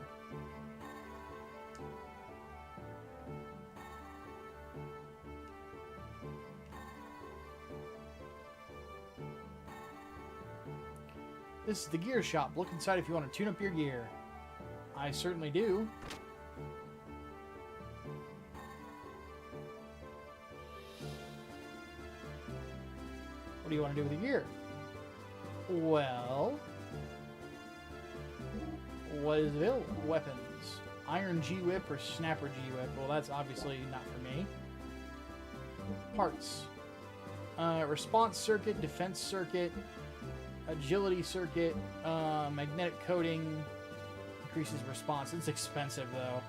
This is the gear shop. Look inside if you want to tune up your gear. I certainly do. What do you want to do with your gear? Well... What is available? Weapons. Iron G-Whip or Snapper G-Whip. Well, that's obviously not for me. Parts. Response circuit, defense circuit, agility circuit, magnetic coating, increases response. It's expensive, though.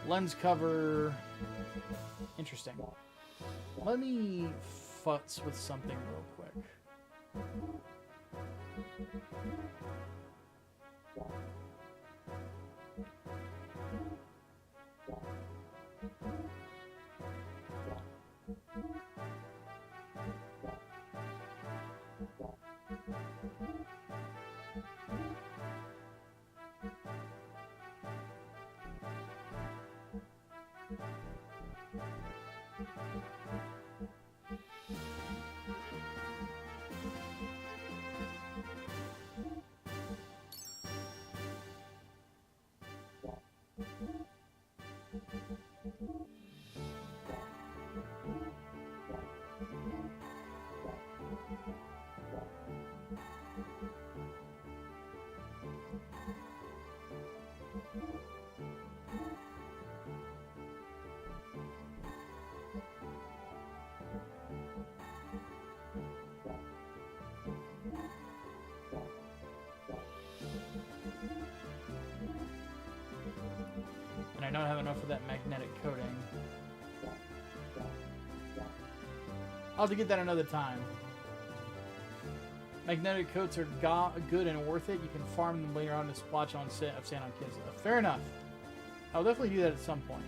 Lens cover. Interesting. Let me futz with something real quick. And I don't have enough of that magnetic coating. I'll have to get that another time. Magnetic coats are good and worth it. You can farm them later on to splotch on set of San Kislev. Fair enough. I'll definitely do that at some point.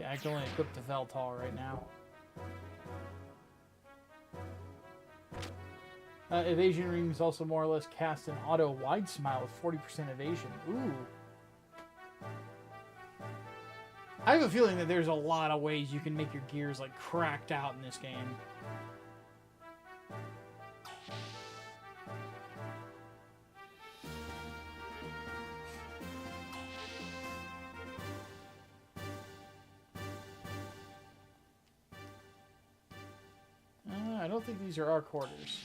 Yeah, I can only equip the Veltal right now. Evasion rings also more or less cast an auto wide smile with 40% evasion. Ooh. I have a feeling that there's a lot of ways you can make your gears like cracked out in this game. I don't think these are our quarters.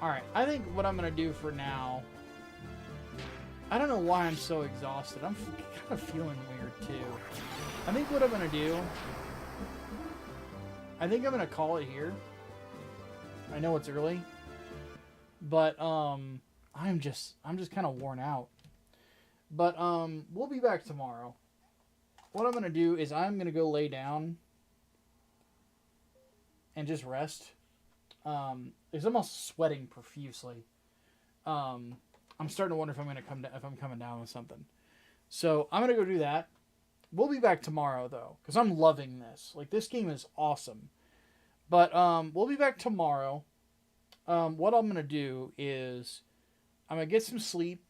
Alright, I think what I'm going to do for now... I don't know why I'm so exhausted. I'm kind of feeling weird, too. I think what I'm going to do... I think I'm going to call it here. I know it's early. But, I'm just kind of worn out. But, we'll be back tomorrow. What I'm going to do is I'm going to go lay down and just rest. It's almost sweating profusely. I'm starting to wonder if I'm coming down with something. So I'm gonna go do that. We'll be back tomorrow though, because I'm loving this. Like, this game is awesome. But we'll be back tomorrow. What I'm gonna do is I'm gonna get some sleep.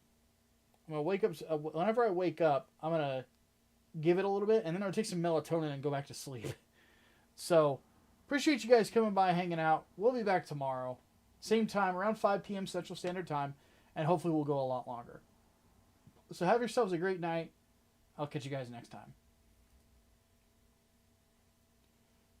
I'm gonna wake up. Whenever I wake up, I'm gonna give it a little bit, and then I'll take some melatonin and go back to sleep. So. Appreciate you guys coming by, hanging out. We'll be back tomorrow. Same time, around 5 p.m. Central Standard Time. And hopefully we'll go a lot longer. So have yourselves a great night. I'll catch you guys next time.